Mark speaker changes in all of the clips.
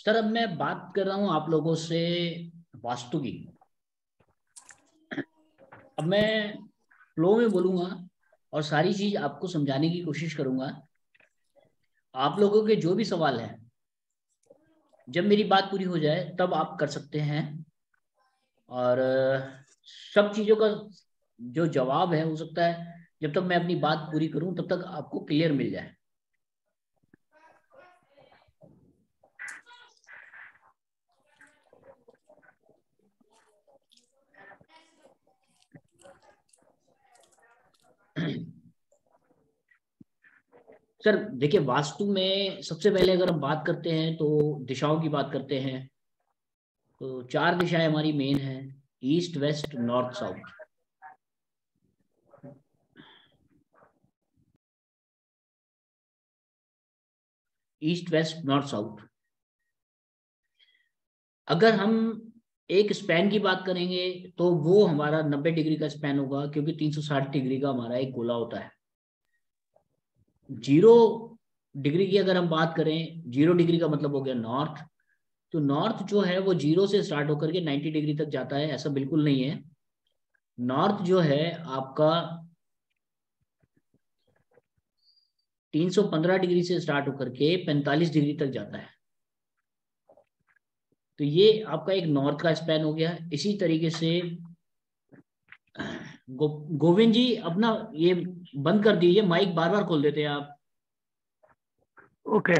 Speaker 1: Sir अब मैं बात कर रहा हूँ आप लोगों से वास्तु की। अब मैं फ्लो में बोलूंगा और सारी चीज आपको समझाने की कोशिश करूंगा। आप लोगों के जो भी सवाल हैं, जब मेरी बात पूरी हो जाए तब आप कर सकते हैं। और सब चीजों का जो जवाब है हो सकता है जब तक मैं अपनी बात पूरी करूं तब तक आपको क्लियर मिल जाए। सर देखिए, वास्तु में सबसे पहले अगर हम बात करते हैं तो दिशाओं की बात करते हैं। तो चार दिशाएं हमारी मेन हैं: east, west, north, south. East, west, north, south. अगर हम एक स्पैन की बात करेंगे तो वो हमारा 90 डिग्री का स्पैन होगा, क्योंकि 360 डिग्री का हमारा एक गोला होता है। 0 डिग्री की अगर हम बात करें, 0 डिग्री का मतलब हो गया नॉर्थ। तो नॉर्थ जो है वो 0 से स्टार्ट होकर के 90 डिग्री तक जाता है, ऐसा बिल्कुल नहीं है। नॉर्थ जो है आपका 315 डिग्री से स्टार्ट होकर के 45 डिग्री तक जाता है। तो ये आपका एक नॉर्थ का स्पैन हो गया। इसी तरीके से गोविंद जी अपना ये बंद कर दीजिए, माइक बार बार खोल देते हैं आप।
Speaker 2: ओके।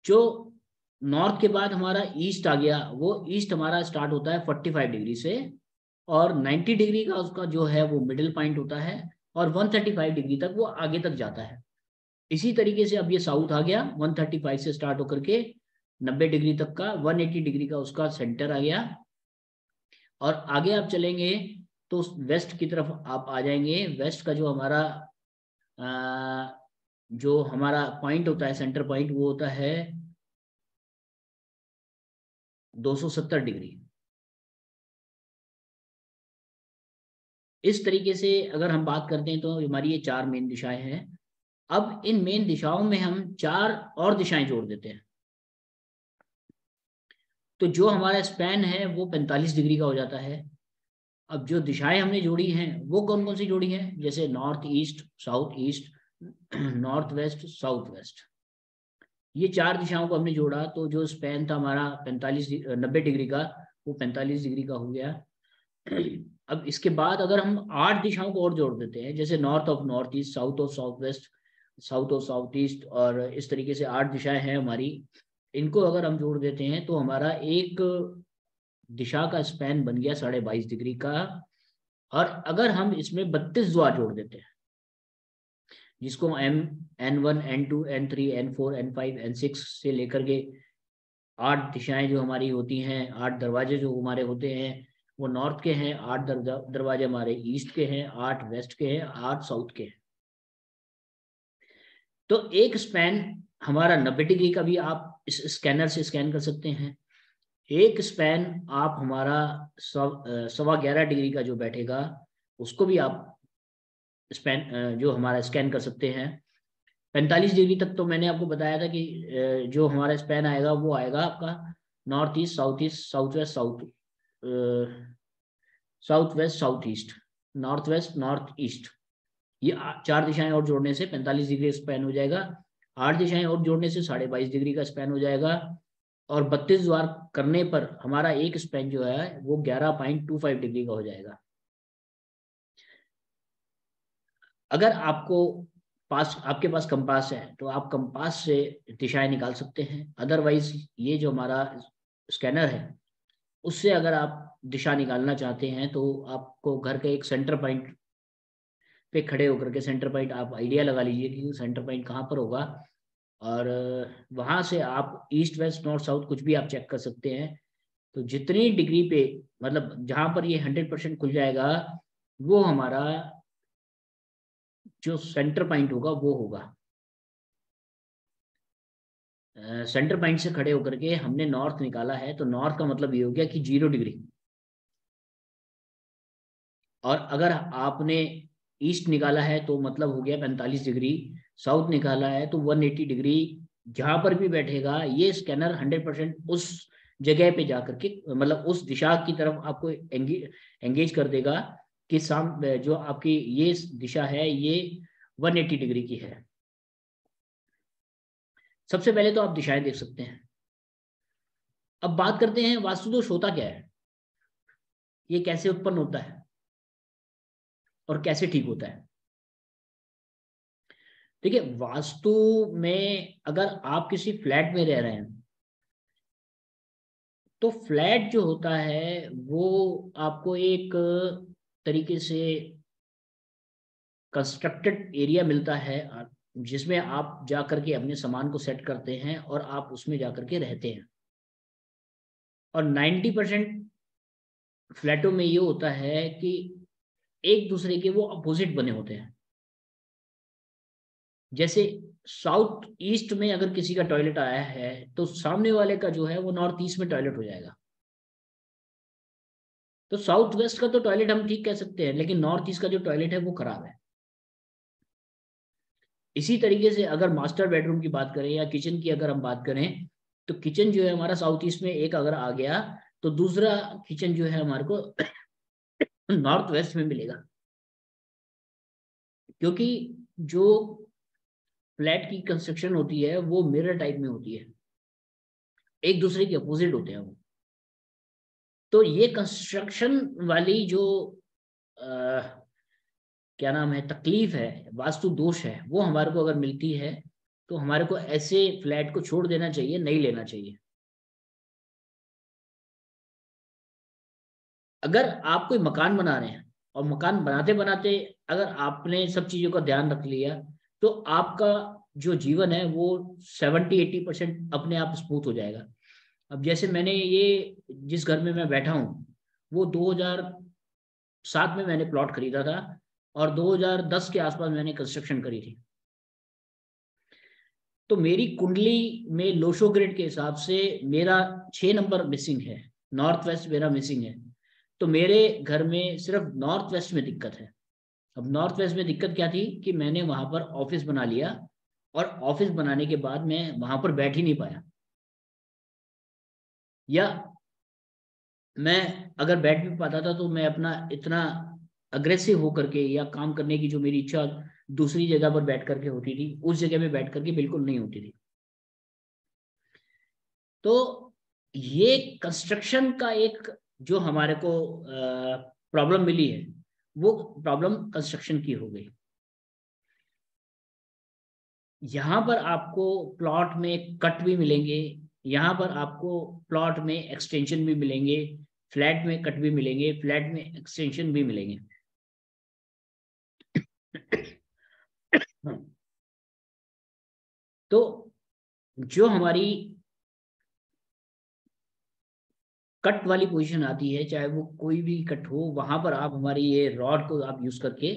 Speaker 1: जो नॉर्थ के बाद हमारा ईस्ट आ गया, वो ईस्ट हमारा स्टार्ट होता है 45 डिग्री से, और 90 डिग्री का उसका जो है वो मिडिल पॉइंट होता है, और 135 डिग्री तक वो आगे तक जाता है। इसी तरीके से अब ये साउथ आ गया, 135 से स्टार्ट होकर के 90 डिग्री तक का, 180 डिग्री का उसका सेंटर आ गया। और आगे आप चलेंगे तो वेस्ट की तरफ आप आ जाएंगे। वेस्ट का जो हमारा जो हमारा पॉइंट होता है, सेंटर पॉइंट, वो होता है 270 डिग्री। इस तरीके से अगर हम बात करते हैं तो हमारी ये चार मेन दिशाएं हैं। अब इन मेन दिशाओं में हम चार और दिशाएं जोड़ देते हैं, तो जो हमारा स्पैन है वो 45 डिग्री का हो जाता है। अब जो दिशाएं हमने जोड़ी हैं वो कौन कौन सी जोड़ी हैं, जैसे north east, south east, north west, south west. ये चार दिशाओं को हमने जोड़ा तो जो स्पैन था हमारा 90 डिग्री का, वो 45 डिग्री का हो गया। अब इसके बाद अगर हम 8 दिशाओं को और जोड़ देते हैं, जैसे north of north east, south of south west, south of south east, और इस तरीके से 8 दिशाएं हैं हमारी। इनको अगर हम जोड़ देते हैं तो हमारा एक दिशा का स्पैन बन गया 22.5 डिग्री का। और अगर हम इसमें 32 द्वार जोड़ देते हैं, जिसको N1, N2, N3, N4, N5, N6 से लेकर के 8 दिशाएं जो हमारी होती हैं, 8 दरवाजे जो हमारे होते हैं, वो नॉर्थ के हैं, 8 दरवाजे हमारे ईस्ट के हैं, 8 वेस्ट के हैं, 8 साउथ के हैं। तो एक स्पैन हमारा 90 डिग्री का भी आप इस स्कैनर से स्कैन कर सकते हैं। एक स्पैन आप हमारा 11.25 डिग्री का जो बैठेगा, उसको भी आप स्पैन जो हमारा स्कैन कर सकते हैं। 45 डिग्री तक तो मैंने आपको बताया था कि जो हमारा स्पैन आएगा वो आएगा आपका north east, south waste, south west, south east, north west, north east. ये चार दिशाएं और जोड़ने से 45 डिग्री स्पैन हो जाएगा। 8 दिशाएं और जोड़ने से 22.5 डिग्री का स्पैन हो जाएगा। और 32 द्वार करने पर हमारा एक स्पैन जो है वो 11.25 डिग्री का हो जाएगा। अगर आपके पास कंपास है तो आप कंपास से दिशाएं निकाल सकते हैं। अदरवाइज ये जो हमारा स्कैनर है, उससे अगर आप दिशा निकालना चाहते हैं तो आपको घर के एक सेंटर पॉइंट पे खड़े होकर के, सेंटर पॉइंट आप आइडिया लगा लीजिए कि सेंटर पॉइंट कहाँ पर होगा, और वहां से आप ईस्ट, वेस्ट, नॉर्थ, साउथ कुछ भी आप चेक कर सकते हैं। तो जितनी डिग्री पे, मतलब जहां पर ये 100% खुल जाएगा, वो हमारा जो सेंटर पॉइंट होगा वो होगा। सेंटर पॉइंट से खड़े होकर के हमने नॉर्थ निकाला है, तो नॉर्थ का मतलब ये हो गया कि 0 डिग्री। और अगर आपने ईस्ट निकाला है तो मतलब हो गया 45 डिग्री, साउथ निकाला है तो 180 डिग्री। जहां पर भी बैठेगा ये स्कैनर 100% उस जगह पे जाकर के, मतलब उस दिशा की तरफ आपको एंगेज कर देगा कि जो आपकी ये दिशा है ये 180 डिग्री की है। सबसे पहले तो आप दिशाएं देख सकते हैं। अब बात करते हैं वास्तु दोष होता क्या है, ये कैसे उत्पन्न होता है और कैसे ठीक होता है। देखिए, वास्तु में अगर आप किसी फ्लैट में रह रहे हैं तो फ्लैट जो होता है वो आपको एक तरीके से कंस्ट्रक्टेड एरिया मिलता है जिसमें आप जाकर के अपने सामान को सेट करते हैं और आप उसमें जाकर के रहते हैं। और 90% फ्लैटों में ये होता है कि एक दूसरे के वो अपोजिट बने होते हैं। जैसे साउथ ईस्ट में अगर किसी का टॉयलेट आया है तो सामने वाले का जो है वो नॉर्थ ईस्ट में टॉयलेट हो जाएगा। तो साउथ वेस्ट का तो टॉयलेट हम ठीक कह सकते हैं, लेकिन नॉर्थ ईस्ट का जो टॉयलेट है वो खराब है। इसी तरीके से अगर मास्टर बेडरूम की बात करें या किचन की अगर हम बात करें, तो किचन जो है हमारा साउथ ईस्ट में एक अगर आ गया तो दूसरा किचन जो है हमारे को नॉर्थ वेस्ट में मिलेगा। क्योंकि जो फ्लैट की कंस्ट्रक्शन होती है वो मिरर टाइप में होती है, एक दूसरे के अपोजिट होते हैं वो। तो ये कंस्ट्रक्शन वाली जो क्या नाम है तकलीफ है, वास्तु दोष है, वो हमारे को अगर मिलती है तो हमारे को ऐसे फ्लैट को छोड़ देना चाहिए, नहीं लेना चाहिए। अगर आप कोई मकान बना रहे हैं और मकान बनाते बनाते अगर आपने सब चीजों का ध्यान रख लिया तो आपका जो जीवन है वो 70-80% अपने आप स्मूथ हो जाएगा। अब जैसे मैंने ये जिस घर में मैं बैठा हूँ वो 2007 में मैंने प्लॉट खरीदा था और 2010 के आसपास मैंने कंस्ट्रक्शन करी थी। तो मेरी कुंडली में लोशो ग्रेड के हिसाब से मेरा 6 नंबर मिसिंग है, नॉर्थ वेस्ट मेरा मिसिंग है। तो मेरे घर में सिर्फ नॉर्थ वेस्ट में दिक्कत है। अब नॉर्थ वेस्ट में दिक्कत क्या थी कि मैंने वहां पर ऑफिस बना लिया और ऑफिस बनाने के बाद मैं वहां पर बैठ ही नहीं पाया, या मैं अगर बैठ भी पाता था तो मैं अपना इतना अग्रेसिव होकर के या काम करने की जो मेरी इच्छा दूसरी जगह पर बैठ करके होती थी उस जगह में बैठ करके बिल्कुल नहीं होती थी। तो ये कंस्ट्रक्शन का एक जो हमारे को प्रॉब्लम मिली है वो प्रॉब्लम कंस्ट्रक्शन की हो गई। यहाँ पर आपको प्लॉट में कट भी मिलेंगे, यहाँ पर आपको प्लॉट में एक्सटेंशन भी मिलेंगे, फ्लैट में कट भी मिलेंगे, फ्लैट में एक्सटेंशन भी मिलेंगे। तो जो हमारी कट वाली पोजीशन आती है, चाहे वो कोई भी कट हो, वहां पर आप हमारी ये रॉड को आप यूज करके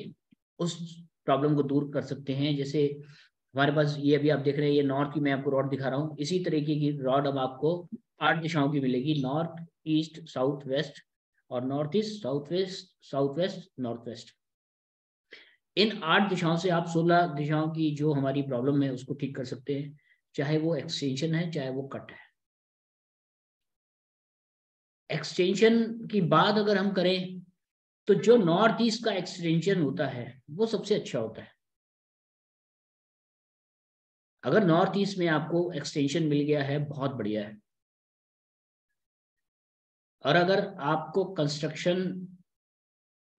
Speaker 1: उस प्रॉब्लम को दूर कर सकते हैं। जैसे हमारे पास ये अभी आप देख रहे हैं, ये नॉर्थ की मैं आपको रॉड दिखा रहा हूँ, इसी तरीके की रॉड अब आपको 8 दिशाओं की मिलेगी, नॉर्थ ईस्ट साउथ वेस्ट, और north east south west north west. इन 8 दिशाओं से आप 16 दिशाओं की जो हमारी प्रॉब्लम है उसको ठीक कर सकते हैं, चाहे वो एक्सटेंशन है चाहे वो कट है। एक्सटेंशन की बात अगर हम करें तो जो नॉर्थ ईस्ट का एक्सटेंशन होता है वो सबसे अच्छा होता है। अगर नॉर्थ ईस्ट में आपको एक्सटेंशन मिल गया है बहुत बढ़िया है। और अगर आपको कंस्ट्रक्शन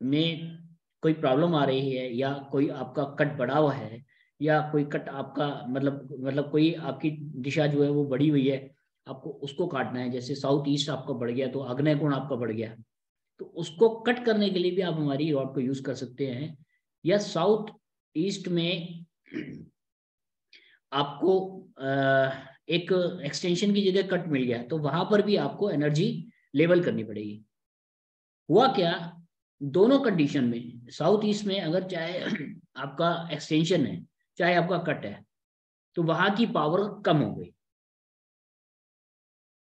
Speaker 1: में कोई प्रॉब्लम आ रही है या कोई आपका कट बढ़ा हुआ है या कोई कट आपका मतलब कोई आपकी दिशा जो है वो बढ़ी हुई है, आपको उसको काटना है, जैसे साउथ ईस्ट आपका बढ़ गया तो आग्नेय कोण आपका बढ़ गया, तो उसको कट करने के लिए भी आप हमारी रॉड को यूज कर सकते हैं। या साउथ ईस्ट में आपको एक एक्सटेंशन की जगह कट मिल गया तो वहां पर भी आपको एनर्जी लेवल करनी पड़ेगी। हुआ क्या, दोनों कंडीशन में साउथ ईस्ट में अगर चाहे आपका एक्सटेंशन है चाहे आपका कट है तो वहां की पावर कम हो गई,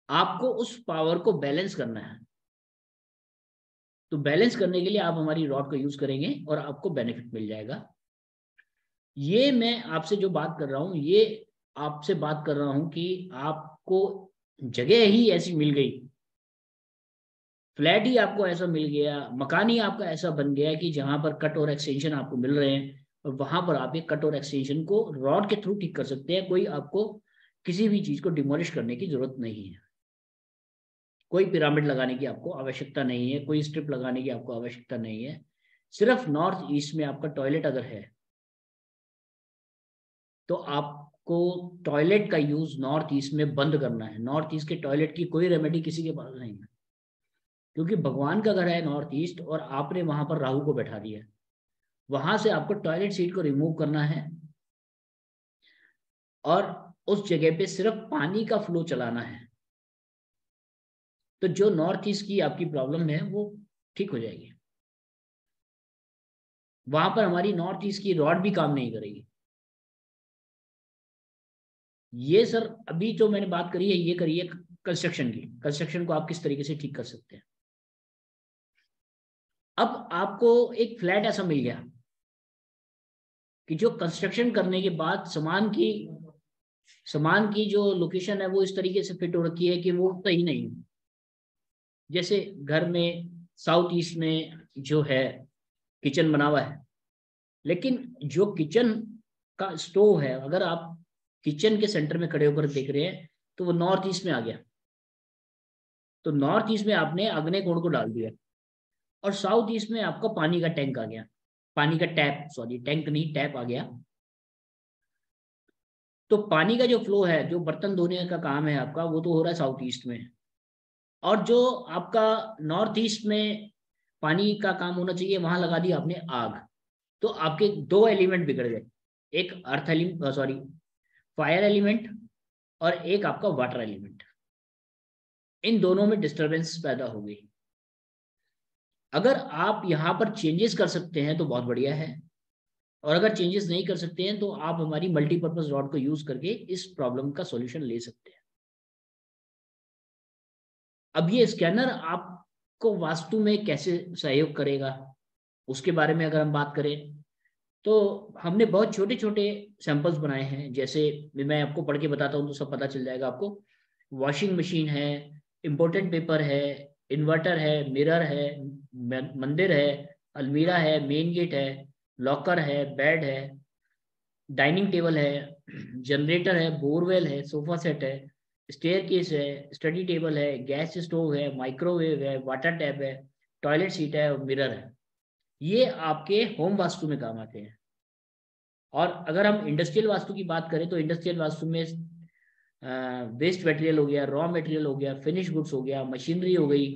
Speaker 1: आपको उस पावर को बैलेंस करना है। तो बैलेंस करने के लिए आप हमारी रॉड का यूज करेंगे और आपको बेनिफिट मिल जाएगा। ये मैं आपसे जो बात कर रहा हूँ, ये आपसे बात कर रहा हूँ कि आपको जगह ही ऐसी मिल गई, फ्लैट ही आपको ऐसा मिल गया, मकान ही आपका ऐसा बन गया कि जहां पर कट और एक्सटेंशन आपको मिल रहे हैं, और वहां पर आप एक कट और एक्सटेंशन को रॉड के थ्रू ठीक कर सकते हैं। कोई आपको किसी भी चीज को डिमोलिश करने की जरूरत नहीं है, कोई पिरामिड लगाने की आपको आवश्यकता नहीं है, कोई स्ट्रिप लगाने की आपको आवश्यकता नहीं है। सिर्फ नॉर्थ ईस्ट में आपका टॉयलेट अगर है तो आपको टॉयलेट का यूज नॉर्थ ईस्ट में बंद करना है। नॉर्थ ईस्ट के टॉयलेट की कोई रेमेडी किसी के पास नहीं है, क्योंकि भगवान का घर है नॉर्थ ईस्ट और आपने वहां पर राहु को बैठा दिया। वहां से आपको टॉयलेट सीट को रिमूव करना है और उस जगह पे सिर्फ पानी का फ्लो चलाना है, तो जो नॉर्थ ईस्ट की आपकी प्रॉब्लम है वो ठीक हो जाएगी। वहां पर हमारी नॉर्थ ईस्ट की रॉड भी काम नहीं करेगी। ये सर अभी जो मैंने बात करी है ये करिए कंस्ट्रक्शन की। कंस्ट्रक्शन को आप किस तरीके से ठीक कर सकते हैं। अब आपको एक फ्लैट ऐसा मिल गया कि जो कंस्ट्रक्शन करने के बाद सामान की जो लोकेशन है वो इस तरीके से फिट हो रखी है कि वो सही नहीं है। जैसे घर में साउथ ईस्ट में जो है किचन बना हुआ है, लेकिन जो किचन का स्टोव है, अगर आप किचन के सेंटर में खड़े होकर देख रहे हैं तो वो नॉर्थ ईस्ट में आ गया। तो नॉर्थ ईस्ट में आपने अग्नि कोण को डाल दिया और साउथ ईस्ट में आपका पानी का टैंक आ गया, पानी का टैप, सॉरी टैंक नहीं टैप आ गया। तो पानी का जो फ्लो है, जो बर्तन धोने का काम है आपका, वो तो हो रहा है साउथ ईस्ट में। और जो आपका नॉर्थ ईस्ट में पानी का काम होना चाहिए वहां लगा दी आपने आग। तो आपके दो एलिमेंट बिगड़ गए, एक earth element, sorry fire element, और एक आपका वाटर एलिमेंट। इन दोनों में डिस्टरबेंस पैदा हो गई। अगर आप यहाँ पर चेंजेस कर सकते हैं तो बहुत बढ़िया है, और अगर चेंजेस नहीं कर सकते हैं तो आप हमारी मल्टीपर्पज रॉड को यूज करके इस प्रॉब्लम का सॉल्यूशन ले सकते हैं। अब ये स्कैनर आपको वास्तु में कैसे सहयोग करेगा उसके बारे में अगर हम बात करें तो हमने बहुत छोटे छोटे सैंपल्स बनाए हैं। जैसे मैं आपको पढ़ के बताता हूँ तो सब पता चल जाएगा आपको। वॉशिंग मशीन है, इम्पोर्टेंट पेपर है, इन्वर्टर है, मिरर है, मंदिर है, अलमीरा है, मेन गेट है, लॉकर है, बेड है, डाइनिंग टेबल है, जनरेटर है, बोरवेल है, सोफा सेट है, स्टेयर केस है, स्टडी टेबल है, गैस स्टोव है, माइक्रोवेव है, वाटर टैप है, टॉयलेट सीट है और मिरर है। ये आपके होम वास्तु में काम आते हैं। और अगर हम इंडस्ट्रियल वास्तु की बात करें तो इंडस्ट्रियल वास्तु में वेस्ट मटेरियल हो गया, रॉ मटेरियल हो गया, फिनिश गुड्स हो गया, मशीनरी हो गई,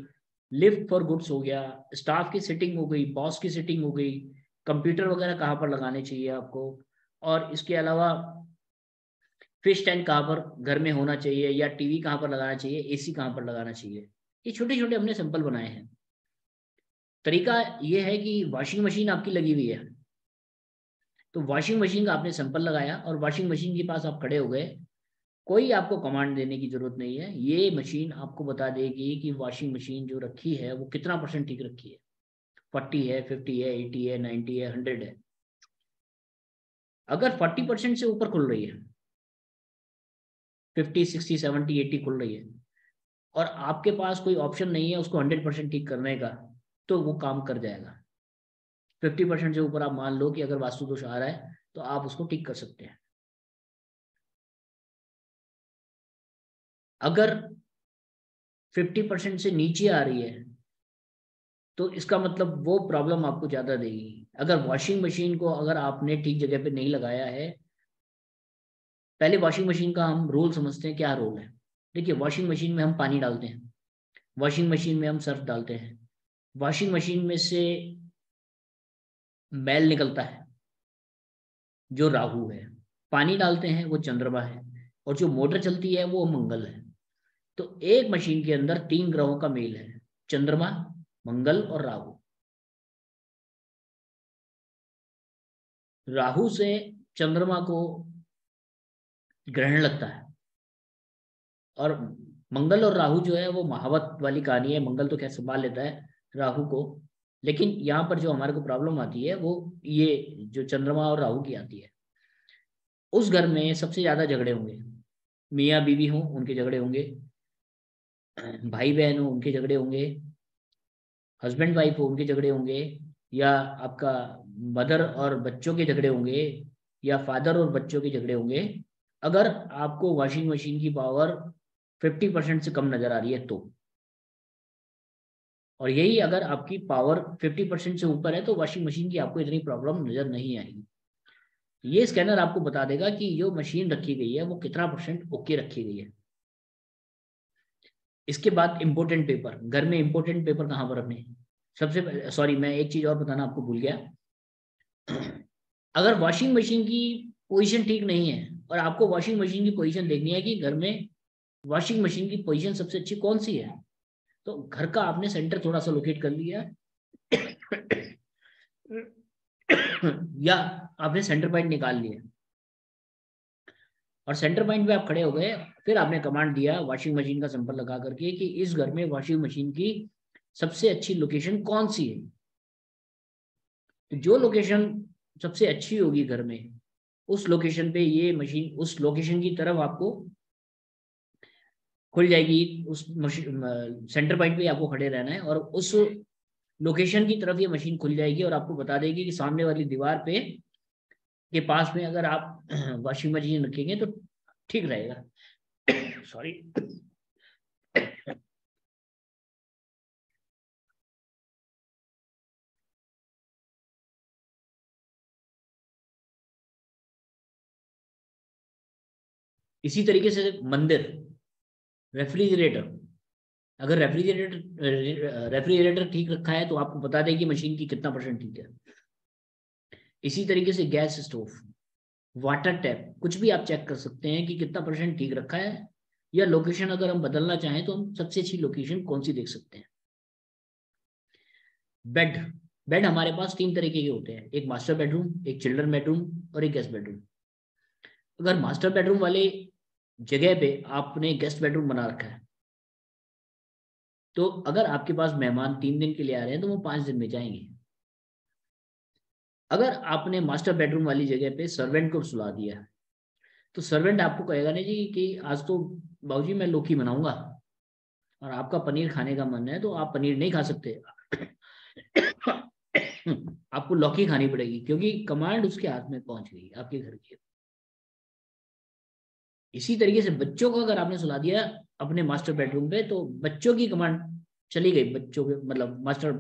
Speaker 1: लिफ्ट फॉर गुड्स हो गया, स्टाफ की सिटिंग हो गई, बॉस की सिटिंग हो गई, कंप्यूटर वगैरह कहाँ पर लगाने चाहिए आपको, और इसके अलावा फिश टैंक कहाँ पर घर में होना चाहिए, या टीवी कहाँ पर लगाना चाहिए, एसी कहाँ पर लगाना चाहिए। ये छोटे छोटे हमने सिंपल बनाए हैं। तरीका ये है कि वॉशिंग मशीन आपकी लगी हुई है, तो वॉशिंग मशीन का आपने सैंपल लगाया और वॉशिंग मशीन के पास आप खड़े हो गए। कोई आपको कमांड देने की जरूरत नहीं है, ये मशीन आपको बता देगी कि वॉशिंग मशीन जो रखी है वो कितना परसेंट ठीक रखी है। 40 है, 50 है, 80 है, 90 है, 100 है। अगर 40% से ऊपर खुल रही है, 50, 60, 70, 80 खुल रही है, और आपके पास कोई ऑप्शन नहीं है उसको 100% ठीक करने का, तो वो काम कर जाएगा। 50% से ऊपर आप मान लो कि अगर वास्तु दोष आ रहा है तो आप उसको ठीक कर सकते हैं। अगर 50% से नीचे आ रही है तो इसका मतलब वो प्रॉब्लम आपको ज्यादा देगी। अगर वॉशिंग मशीन को अगर आपने ठीक जगह पे नहीं लगाया है, पहले वॉशिंग मशीन का हम रोल समझते हैं, क्या रोल है। देखिए वॉशिंग मशीन में हम पानी डालते हैं, वॉशिंग मशीन में हम सर्फ डालते हैं, वॉशिंग मशीन में से मैल निकलता है जो राहु है, पानी डालते हैं वो चंद्रमा है, और जो मोटर चलती है वो मंगल है। तो एक मशीन के अंदर 3 ग्रहों का मेल है, चंद्रमा, मंगल और राहु। राहु से चंद्रमा को ग्रहण लगता है, और मंगल और राहु जो है वो महावत वाली कहानी है। मंगल तो खैर संभाल लेता है, राहु को। लेकिन यहाँ पर जो हमारे को प्रॉब्लम आती है वो ये जो चंद्रमा और राहु की आती है। उस घर में सबसे ज्यादा झगड़े होंगे, मियाँ बीवी हो उनके झगड़े होंगे, भाई बहन हो उनके झगड़े होंगे, हस्बैंड वाइफ हो उनके झगड़े होंगे, या आपका मदर और बच्चों के झगड़े होंगे, या फादर और बच्चों के झगड़े होंगे। अगर आपको वॉशिंग मशीन की पावर 50% से कम नजर आ रही है तो, और यही अगर आपकी पावर 50% से ऊपर है तो वॉशिंग मशीन की आपको इतनी प्रॉब्लम नजर नहीं आएगी। ये स्कैनर आपको बता देगा कि जो मशीन रखी गई है वो कितना % ओके रखी गई है। इसके बाद इंपोर्टेंट पेपर, घर में इंपोर्टेंट पेपर कहाँ पर रखने हैं? सबसे सॉरी, मैं एक चीज और बताना आपको भूल गया। अगर वॉशिंग मशीन की पोजीशन ठीक नहीं है और आपको वॉशिंग मशीन की पोजीशन देखनी है कि घर में वॉशिंग मशीन की पोजीशन सबसे अच्छी कौन सी है, तो घर का आपने सेंटर थोड़ा सा लोकेट कर लिया या आपने सेंटर पॉइंट निकाल लिया और सेंटर पॉइंट पे आप खड़े हो गए, फिर आपने कमांड दिया वॉशिंग मशीन का सिंबल लगा करके कि इस घर में वॉशिंग मशीन की सबसे अच्छी लोकेशन कौन सी है। तो जो लोकेशन सबसे अच्छी होगी घर में, उस लोकेशन पे ये मशीन, उस लोकेशन की तरफ आपको खुल जाएगी। उस सेंटर पॉइंट पे आपको खड़े रहना है और उस लोकेशन की तरफ ये मशीन खुल जाएगी और आपको बता देगी कि सामने वाली दीवार पे के पास में अगर आप वॉशिंग मशीन रखेंगे तो ठीक रहेगा। सॉरी। इसी तरीके से मंदिर, रेफ्रिजरेटर, अगर रेफ्रिजरेटर ठीक रखा है तो आपको बता देगी मशीन की कितना % ठीक है। इसी तरीके से गैस स्टोव, वाटर टैप, कुछ भी आप चेक कर सकते हैं कि कितना % ठीक रखा है, या लोकेशन अगर हम बदलना चाहें तो हम सबसे अच्छी लोकेशन कौन सी देख सकते हैं। बेड, बेड हमारे पास 3 तरीके के होते हैं, एक मास्टर बेडरूम, एक चिल्ड्रन बेडरूम और एक गेस्ट बेडरूम। अगर मास्टर बेडरूम वाले जगह पे आपने गेस्ट बेडरूम बना रखा है तो अगर आपके पास मेहमान 3 दिन के लिए आ रहे हैं तो वो 5 दिन में जाएंगे। अगर आपने मास्टर बेडरूम वाली जगह पे सर्वेंट को सुला दिया तो सर्वेंट आपको कहेगा नहीं जी कि आज तो बाबूजी मैं लौकी बनाऊंगा और आपका पनीर खाने का मन है तो आप पनीर नहीं खा सकते आपको लौकी खानी पड़ेगी, क्योंकि कमांड उसके हाथ में पहुंच गई आपके घर की। इसी तरीके से बच्चों को अगर आपने सुला दिया अपने मास्टर बेडरूम पे तो बच्चों की कमांड चली गई, बच्चों के मतलब मास्टर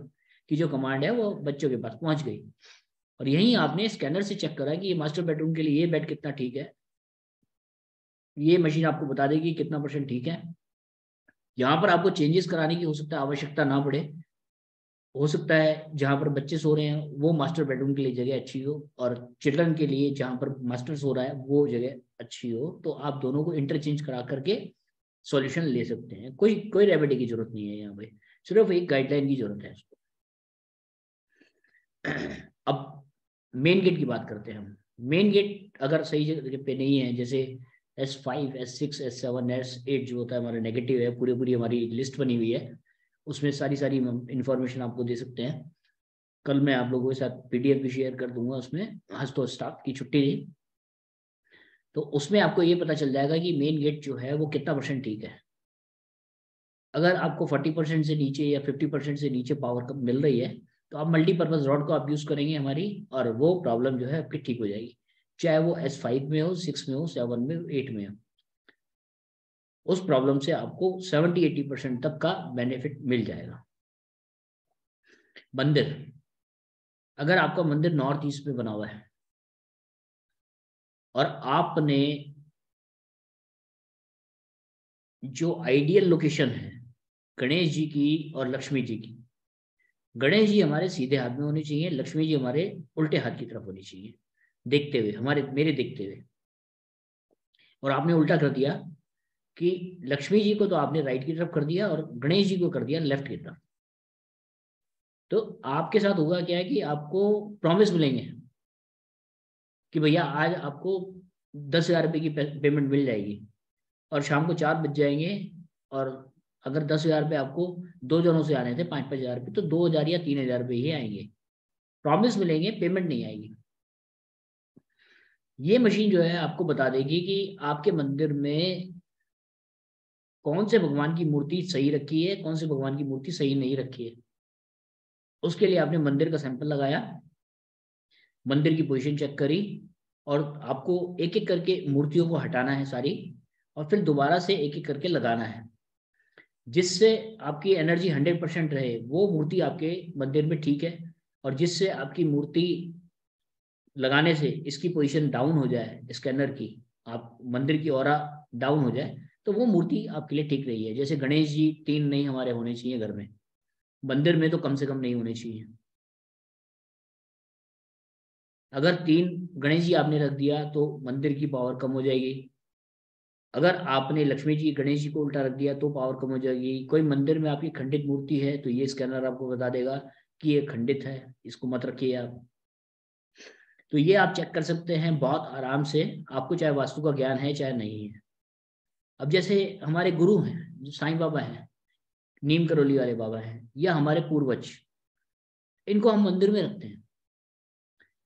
Speaker 1: की जो कमांड है वो बच्चों के पास पहुंच गई। और यही आपने स्कैनर से चेक करा कि ये मास्टर बेडरूम के लिए ये बेड कितना ठीक है, ये मशीन आपको बता देगी कितना % ठीक है। यहाँ पर आपको चेंजेस कराने की हो सकता है आवश्यकता ना पड़े, हो सकता है जहाँ पर बच्चे सो रहे हैं वो मास्टर बेडरूम के लिए जगह अच्छी हो और चिल्ड्रन के लिए जहाँ पर मास्टर सो रहा है वो जगह अच्छी हो, तो आप दोनों को इंटरचेंज करा करके सॉल्यूशन ले सकते हैं। कोई कोई रेमेडी की जरूरत नहीं है यहाँ पे, सिर्फ एक गाइडलाइन की जरूरत है उसको। अब मेन गेट की बात करते हैं हम। मेन गेट अगर सही जगह पे नहीं है, जैसे S5, S6, S7, S8 जो होता है हमारा नेगेटिव है, पूरी पूरी हमारी लिस्ट बनी हुई है, उसमें सारी सारी इंफॉर्मेशन आपको दे सकते हैं। कल मैं आप लोगों के साथ PDF भी शेयर कर दूंगा, उसमें आज तो स्टाफ की छुट्टी थी तो उसमें आपको ये पता चल जाएगा कि मेन गेट जो है वो कितना % ठीक है। अगर आपको 40% से नीचे या 50% से नीचे पावर कम मिल रही है तो आप मल्टीपर्पज रॉड को आप यूज करेंगे हमारी, और वो प्रॉब्लम जो है आपकी ठीक हो जाएगी, चाहे वो S5 में हो, 6 में हो, 7 में हो, 8 में हो। उस प्रॉब्लम से आपको 70-80% तक का बेनिफिट मिल जाएगा। मंदिर, अगर आपका मंदिर नॉर्थ ईस्ट में बना हुआ है और आपने जो आइडियल लोकेशन है गणेश जी की और लक्ष्मी जी की, गणेश जी हमारे सीधे हाथ में होनी चाहिए, लक्ष्मी जी हमारे उल्टे हाथ की तरफ होनी चाहिए, देखते हुए, हमारे मेरे देखते हुए। और आपने उल्टा कर दिया कि लक्ष्मी जी को तो आपने राइट की तरफ कर दिया और गणेश जी को कर दिया लेफ्ट की तरफ, तो आपके साथ होगा क्या है कि आपको प्रॉमिस मिलेंगे कि भैया आज आपको 10,000 रुपये की पेमेंट मिल जाएगी, और शाम को 4 बज जाएंगे और अगर 10,000 रुपये आपको 2 जनों से आने थे 5-5 हज़ार रुपये, तो 2,000 या 3,000 रुपये ही आएंगे, प्रॉमिस मिलेंगे, पेमेंट नहीं आएगी। ये मशीन जो है आपको बता देगी कि आपके मंदिर में कौन से भगवान की मूर्ति सही रखी है, कौन से भगवान की मूर्ति सही नहीं रखी है। उसके लिए आपने मंदिर का सैंपल लगाया, मंदिर की पोजीशन चेक करी, और आपको एक एक करके मूर्तियों को हटाना है सारी, और फिर दोबारा से एक एक करके लगाना है, जिससे आपकी एनर्जी 100% रहे। वो मूर्ति आपके मंदिर में ठीक है, और जिससे आपकी मूर्ति लगाने से इसकी पोजीशन डाउन हो जाए, स्कैनर की, आप मंदिर की ऑरा डाउन हो जाए, तो वो मूर्ति आपके लिए ठीक रही है। जैसे गणेश जी 3 नहीं हमारे होने चाहिए घर में, मंदिर में तो कम से कम नहीं होने चाहिए। अगर 3 गणेश जी आपने रख दिया तो मंदिर की पावर कम हो जाएगी। अगर आपने लक्ष्मी जी गणेश जी को उल्टा रख दिया तो पावर कम हो जाएगी। कोई मंदिर में आपकी खंडित मूर्ति है तो ये स्कैनर आपको बता देगा कि ये खंडित है, इसको मत रखिए आप। तो ये आप चेक कर सकते हैं बहुत आराम से, आपको चाहे वास्तु का ज्ञान है चाहे नहीं है। अब जैसे हमारे गुरु हैं, जो साईं बाबा हैं, नीम करौली वाले बाबा हैं, या हमारे पूर्वज, इनको हम मंदिर में रखते हैं।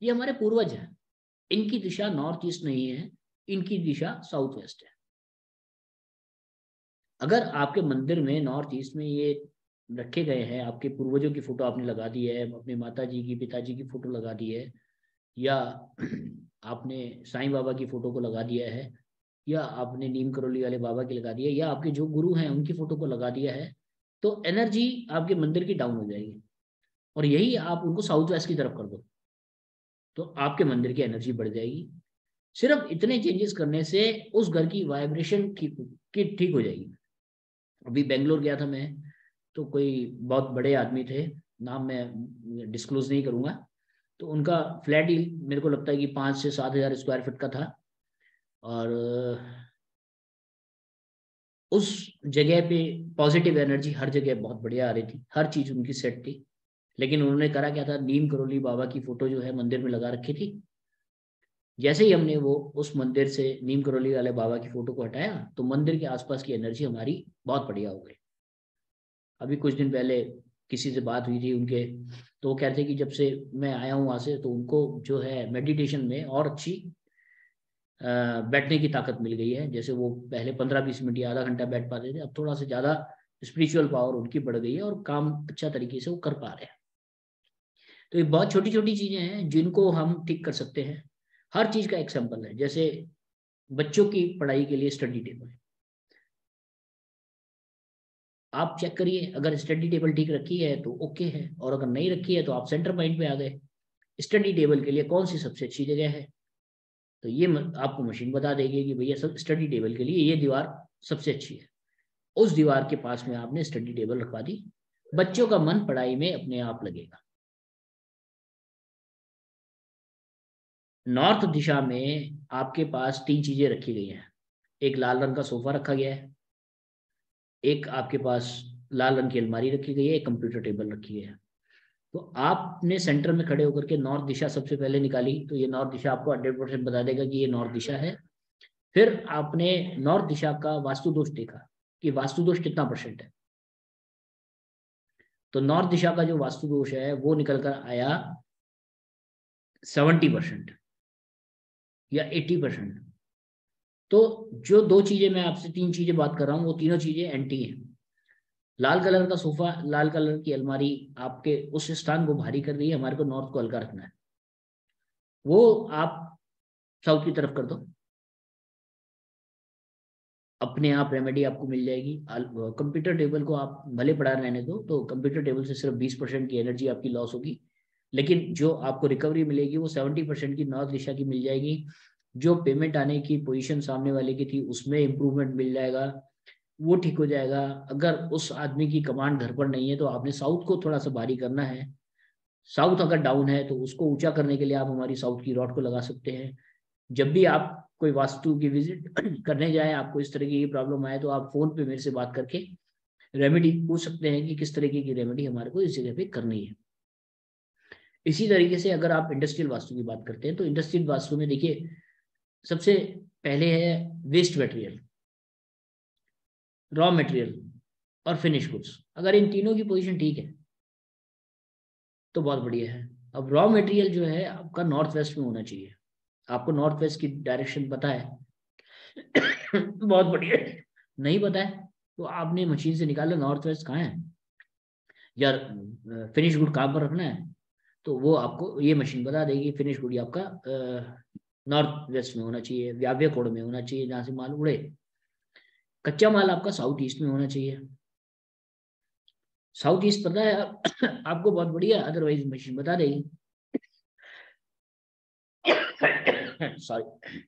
Speaker 1: ये हमारे पूर्वज हैं, इनकी दिशा नॉर्थ ईस्ट नहीं है, इनकी दिशा साउथ वेस्ट है। अगर आपके मंदिर में नॉर्थ ईस्ट में ये रखे गए हैं, आपके पूर्वजों की फोटो आपने लगा दी है, अपने माता जी की पिताजी की फोटो लगा दी है, या आपने साईं बाबा की फोटो को लगा दिया है, या आपने नीम करौली वाले बाबा की लगा दिया है, या आपके जो गुरु हैं उनकी फोटो को लगा दिया है, तो एनर्जी आपके मंदिर की डाउन हो जाएगी। और यही आप उनको साउथ वेस्ट की तरफ कर दो तो आपके मंदिर की एनर्जी बढ़ जाएगी। सिर्फ इतने चेंजेस करने से उस घर की वाइब्रेशन ठीक हो जाएगी। अभी बेंगलोर गया था मैं, तो कोई बहुत बड़े आदमी थे, नाम मैं डिस्क्लोज नहीं करूंगा, तो उनका फ्लैट ही मेरे को लगता है कि 5 से 7 हज़ार स्क्वायर फीट का था, और उस जगह पे पॉजिटिव एनर्जी हर जगह बहुत बढ़िया आ रही थी, हर चीज उनकी सेट थी। लेकिन उन्होंने करा क्या था, नीम करौली बाबा की फोटो जो है मंदिर में लगा रखी थी। जैसे ही हमने वो उस मंदिर से नीम करौली वाले बाबा की फोटो को हटाया, तो मंदिर के आसपास की एनर्जी हमारी बहुत बढ़िया हो गई। अभी कुछ दिन पहले किसी से बात हुई थी उनके, तो वो कहते कि जब से मैं आया हूँ वहां से, तो उनको जो है मेडिटेशन में और अच्छी बैठने की ताकत मिल गई है। जैसे वो पहले 15-20 मिनट या आधा घंटा बैठ पाते थे, अब थोड़ा सा ज्यादा स्पिरिचुअल पावर उनकी बढ़ गई है और काम अच्छा तरीके से वो कर पा रहे हैं। तो ये बहुत छोटी छोटी चीजें हैं जिनको हम ठीक कर सकते हैं। हर चीज का एक सैंपल है। जैसे बच्चों की पढ़ाई के लिए स्टडी टेबल, आप चेक करिए, अगर स्टडी टेबल ठीक रखी है तो ओके है, और अगर नहीं रखी है तो आप सेंटर पॉइंट पे आ गए। स्टडी टेबल के लिए कौन सी सबसे अच्छी जगह है, तो ये आपको मशीन बता देगी कि भैया सब स्टडी टेबल के लिए ये दीवार सबसे अच्छी है। उस दीवार के पास में आपने स्टडी टेबल रखवा दी, बच्चों का मन पढ़ाई में अपने आप लगेगा। नॉर्थ दिशा में आपके पास 3 चीजें रखी गई हैं। एक लाल रंग का सोफा रखा गया है, एक आपके पास लाल रंग की अलमारी रखी गई है, एक कंप्यूटर टेबल रखी गई है। तो आपने सेंटर में खड़े होकर के नॉर्थ दिशा सबसे पहले निकाली, तो ये नॉर्थ दिशा आपको 100% बता देगा कि ये नॉर्थ दिशा है। फिर आपने नॉर्थ दिशा का वास्तु दोष देखा कि वास्तु दोष कितना % है। तो नॉर्थ दिशा का जो वास्तु दोष है वो निकल कर आया 70% या 80%। तो जो 2 चीजें मैं आपसे 3 चीजें बात कर रहा हूँ, वो तीनों चीजें एंटी हैं। लाल कलर का सोफा, लाल कलर की अलमारी आपके उस स्थान को भारी कर रही है, हमारे को नॉर्थ को हल्का रखना है। वो आप साउथ की तरफ कर दो, अपने आप रेमेडी आपको मिल जाएगी। कंप्यूटर टेबल को आप भले पड़ा रहने दो, तो कंप्यूटर टेबल से सिर्फ 20% की एनर्जी आपकी लॉस होगी, लेकिन जो आपको रिकवरी मिलेगी वो 70% की नॉर्थ दिशा की मिल जाएगी। जो पेमेंट आने की पोजीशन सामने वाले की थी उसमें इंप्रूवमेंट मिल जाएगा, वो ठीक हो जाएगा। अगर उस आदमी की कमांड घर पर नहीं है तो आपने साउथ को थोड़ा सा भारी करना है। साउथ अगर डाउन है तो उसको ऊंचा करने के लिए आप हमारी साउथ की रॉड को लगा सकते हैं। जब भी आप कोई वास्तु की विजिट करने जाए, आपको इस तरह की प्रॉब्लम आए, तो आप फोन पे मेरे से बात करके रेमेडी पूछ सकते हैं कि किस तरीके की रेमेडी हमारे को इस जगह पे करनी है। इसी तरीके से अगर आप इंडस्ट्रियल वास्तु की बात करते हैं, तो इंडस्ट्रियल वास्तु में देखिए, सबसे पहले है वेस्ट मटेरियल, रॉ मटेरियल। और फिनिश गुड्स। अगर इन तीनों की पोजीशन ठीक है तो बहुत बढ़िया है। अब रॉ मटेरियल जो है आपका नॉर्थ वेस्ट में होना चाहिए। आपको नॉर्थ वेस्ट की डायरेक्शन पता है? बहुत बढ़िया। नहीं पता है तो आपने मशीन से निकाला नॉर्थ वेस्ट कहाँ है या फिनिश गुड कहाँ पर रखना है, तो वो आपको ये मशीन बता देगी। फिनिश गुड आपका नॉर्थ वेस्ट में होना चाहिए, व्याव्य कोण में होना चाहिए जहाँ से माल उड़े। कच्चा माल आपका साउथ ईस्ट में होना चाहिए। साउथ ईस्ट पता है आपको? बहुत बढ़िया, अदरवाइज मशीन बता देगी। सॉरी।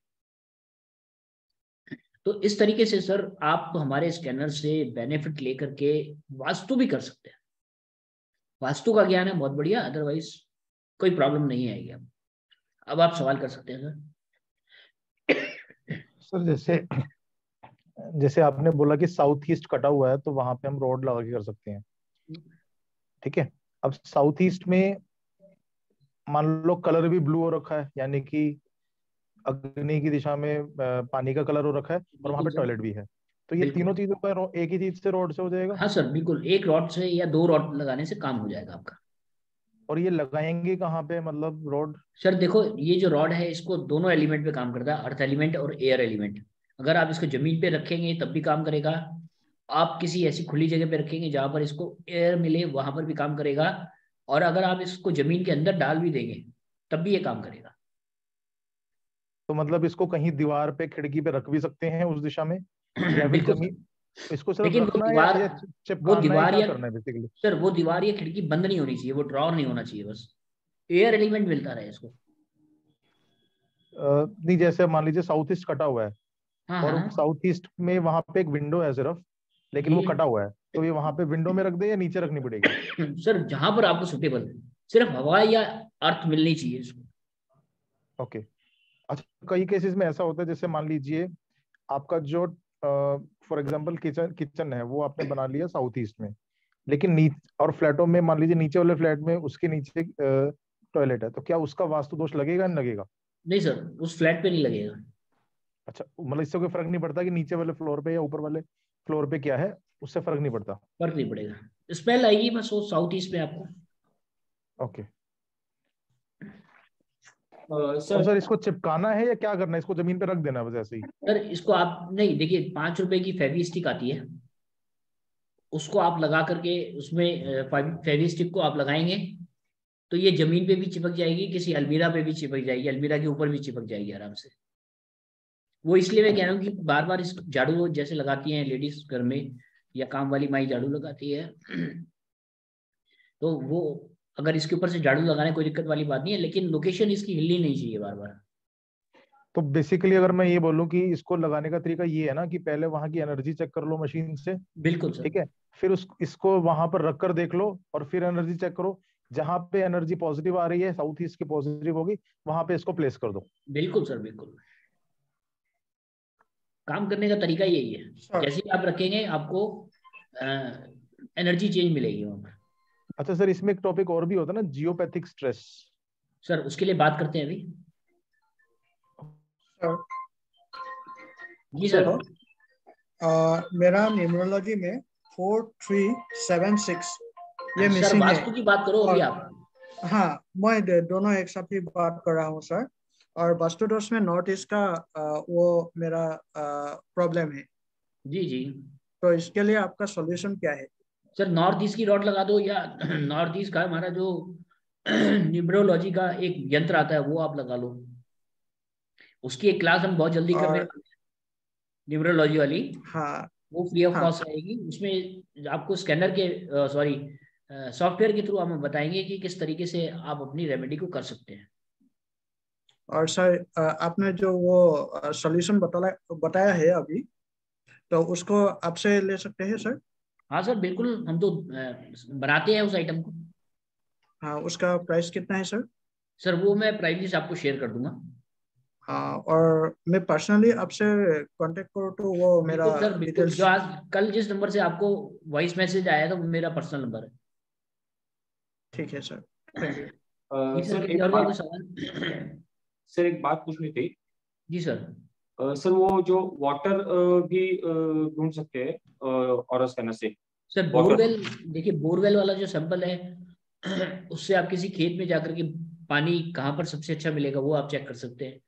Speaker 1: तो इस तरीके से सर आप हमारे स्कैनर से बेनिफिट लेकर के वास्तु भी कर सकते हैं। वास्तु का ज्ञान है बहुत बढ़िया, अदरवाइज कोई प्रॉब्लम नहीं आएगी। अब आप सवाल कर सकते हैं सर।
Speaker 2: सर जैसे जैसे आपने बोला कि साउथ ईस्ट कटा हुआ है तो वहां पे हम रोड लगा के कर सकते हैं, ठीक है। अब साउथ ईस्ट में मान लो कलर भी ब्लू हो रखा है, यानी कि अग्नि की दिशा में पानी का कलर हो रखा है, और वहां
Speaker 1: बिल्कुल
Speaker 2: पे
Speaker 1: सर।
Speaker 2: टॉयलेट भी है। तो ये तीनों
Speaker 1: बिल्कुल।
Speaker 2: चीजों का एक ही चीज से रोड से हो जाएगा।
Speaker 1: हाँ सर बिल्कुल, एक रॉड से या दो रॉड लगाने से काम हो जाएगा आपका।
Speaker 2: और ये लगाएंगे कहाँ पे, मतलब रोड?
Speaker 1: सर देखो, ये जो रॉड है इसको दोनों एलिमेंट पे काम करता है, अर्थ एलिमेंट और एयर एलिमेंट। अगर आप इसको जमीन पे रखेंगे तब भी काम करेगा। आप किसी ऐसी खुली जगह पे रखेंगे जहां पर इसको एयर मिले, वहां पर भी काम करेगा। और अगर आप इसको जमीन के अंदर डाल भी देंगे तब भी ये काम करेगा।
Speaker 2: तो मतलब इसको कहीं दीवार पे, खिड़की पे रख भी सकते हैं उस दिशा में, या फिर
Speaker 1: बिल्कुल सर।
Speaker 2: जमीन? इसको सिर्फ
Speaker 1: लेकिन वो
Speaker 2: रखना है
Speaker 1: दीवार,
Speaker 2: या
Speaker 1: वो
Speaker 2: चिपकाना है,
Speaker 1: दीवार
Speaker 2: क्या
Speaker 1: या
Speaker 2: करना है बेसिकली?
Speaker 1: सर वो दीवार या खिड़की बंद नहीं होनी चाहिए, वो ड्रॉर नहीं होना चाहिए, बस एयर एलिमेंट मिलता रहे इसको।
Speaker 2: नहीं, जैसे मान लीजिए साउथ ईस्ट कटा हुआ है,
Speaker 1: हाँ
Speaker 2: और
Speaker 1: हाँ
Speaker 2: साउथ ईस्ट में वहां पे एक विंडो है सिर्फ, लेकिन
Speaker 1: जी।
Speaker 2: वो कटा हुआ है, तो ये वहां पे विंडो में रख दे या नीचे रखनी पड़ेगी?
Speaker 1: सर जहां पर आपको सुटेबल है, सिर्फ हवा या अर्थ मिलनी चाहिए इसको।
Speaker 2: ओके। अच्छा, कई केसेस में ऐसा होता है, जैसे मान लीजिए आपका जो फॉर एग्जांपल किचन किचन है वो आपने बना लिया साउथ ईस्ट में, लेकिन नीचे और फ्लैटों में मान लीजिए नीचे वाले फ्लैट में उसके नीचे टॉयलेट है, तो क्या उसका वास्तु दोष लगेगा, नहीं लगेगा?
Speaker 1: नहीं सर, उस फ्लैट पे नहीं लगेगा।
Speaker 2: अच्छा, मतलब इससे कोई फर्क नहीं पड़ता कि नीचे वाले फ्लोर पे या ऊपर वाले फ्लोर पे क्या है, उससे फर्क नहीं पड़ता?
Speaker 1: फर्क नहीं पड़ेगा, स्मेल आएगी बस वो साउथ ईस्ट में आपको।
Speaker 2: ओके। और
Speaker 1: सर,
Speaker 2: सर इसको चिपकाना है या क्या करना है, इसको जमीन पे रख देना है बस ऐसे ही?
Speaker 1: सर इसको आप नहीं देखिए, 5 रुपए की फेवी स्टिक आती है, उसको आप लगा करके उसमें फेवी स्टिक को आप लगाएंगे तो ये जमीन पे भी चिपक जाएगी, किसी अलमीरा पे भी चिपक जाएगी, अलमीरा के ऊपर भी चिपक जाएगी आराम से। वो इसलिए मैं कह रहा हूँ कि बार बार इस झाड़ू जैसे लगाती हैं लेडीज घर में, या काम वाली माई झाड़ू लगाती है, तो वो अगर इसके ऊपर से झाड़ू लगाने कोई दिक्कत वाली बात नहीं है, लेकिन लोकेशन इसकी हिलनी नहीं चाहिए बार बार।
Speaker 2: तो बेसिकली अगर मैं ये बोलूं कि इसको लगाने का तरीका ये है ना कि पहले वहां की एनर्जी चेक कर लो मशीन से,
Speaker 1: बिल्कुल सर।
Speaker 2: ठीक है, फिर उस इसको वहां पर रख कर देख लो, और फिर एनर्जी चेक करो, जहां पे एनर्जी पॉजिटिव आ रही है, साउथ ईस्ट की पॉजिटिव होगी, वहां पे इसको प्लेस कर दो।
Speaker 1: बिल्कुल सर बिल्कुल, काम करने का तरीका यही है।
Speaker 3: सर
Speaker 1: जैसे ही आप रखेंगे आपको एनर्जी चेंज मिलेगी वहां पर।
Speaker 2: अच्छा सर, इसमें एक टॉपिक और भी होता है ना, जियोपैथिक स्ट्रेस।
Speaker 1: सर उसके लिए बात करते हैं अभी।
Speaker 3: सर
Speaker 1: जी सर।
Speaker 3: मेरा न्यूमरोलॉजी में 4376 ये
Speaker 1: सर
Speaker 3: मिसिंग है।
Speaker 1: वास्तु की बात करो अभी
Speaker 3: और
Speaker 1: आप।
Speaker 3: हाँ, मैं दोनों एक साथ ही बात कर रहा हूँ सर। और वास्तु दोष में नॉर्थ ईस्ट का वो मेरा प्रॉब्लम है।
Speaker 1: जी जी।
Speaker 3: तो इसके लिए आपका सॉल्यूशन क्या है?
Speaker 1: सर नॉर्थ ईस्ट की रॉड लगा दो, या नॉर्थ ईस्ट का हमारा जो न्यूमरोलॉजी का एक यंत्र आता है वो आप लगा लो। उसकी एक क्लास हम बहुत जल्दी करने
Speaker 3: और
Speaker 1: वाले हैं, न्यूमरोलॉजी वाली।
Speaker 3: हाँ
Speaker 1: वो फ्री ऑफ
Speaker 3: हाँ,
Speaker 1: कॉस्ट रहेगी। उसमें आपको स्कैनर के सॉरी सॉफ्टवेयर के थ्रू हम बताएंगे कि किस तरीके से आप अपनी रेमेडी को कर सकते हैं।
Speaker 3: और सर आपने जो वो सॉल्यूशन बताया है अभी, तो उसको आपसे ले सकते हैं सर?
Speaker 1: हाँ सर बिल्कुल, हम तो बनाते हैं उस आइटम को।
Speaker 3: हाँ, उसका प्राइस कितना है सर?
Speaker 1: सर वो मैं प्राइस आपको शेयर कर दूंगा।
Speaker 3: हाँ, और मैं पर्सनली आपसे कांटेक्ट करूँ तो वो मेरा
Speaker 1: बिल्कुल सर बिल्कुल, जो
Speaker 3: डिटेल्स।
Speaker 1: आज कल जिस नंबर से आपको वॉइस मैसेज आया था वो मेरा पर्सनल नंबर है।
Speaker 3: ठीक है सर, थैंक यू।
Speaker 1: जी सर,
Speaker 4: सर
Speaker 1: किसी
Speaker 4: एक
Speaker 1: और का कोई
Speaker 4: बात
Speaker 1: सवाल?
Speaker 4: सर एक बात पूछनी थी।
Speaker 1: जी सर।
Speaker 4: सर वो जो वाटर भी ढूंढ सकते हैं और स्कैनर से?
Speaker 1: सर बोरवेल, देखिए बोरवेल वाला जो सैंपल है उससे आप किसी खेत में जाकर के पानी कहाँ पर सबसे अच्छा मिलेगा वो आप चेक कर सकते हैं।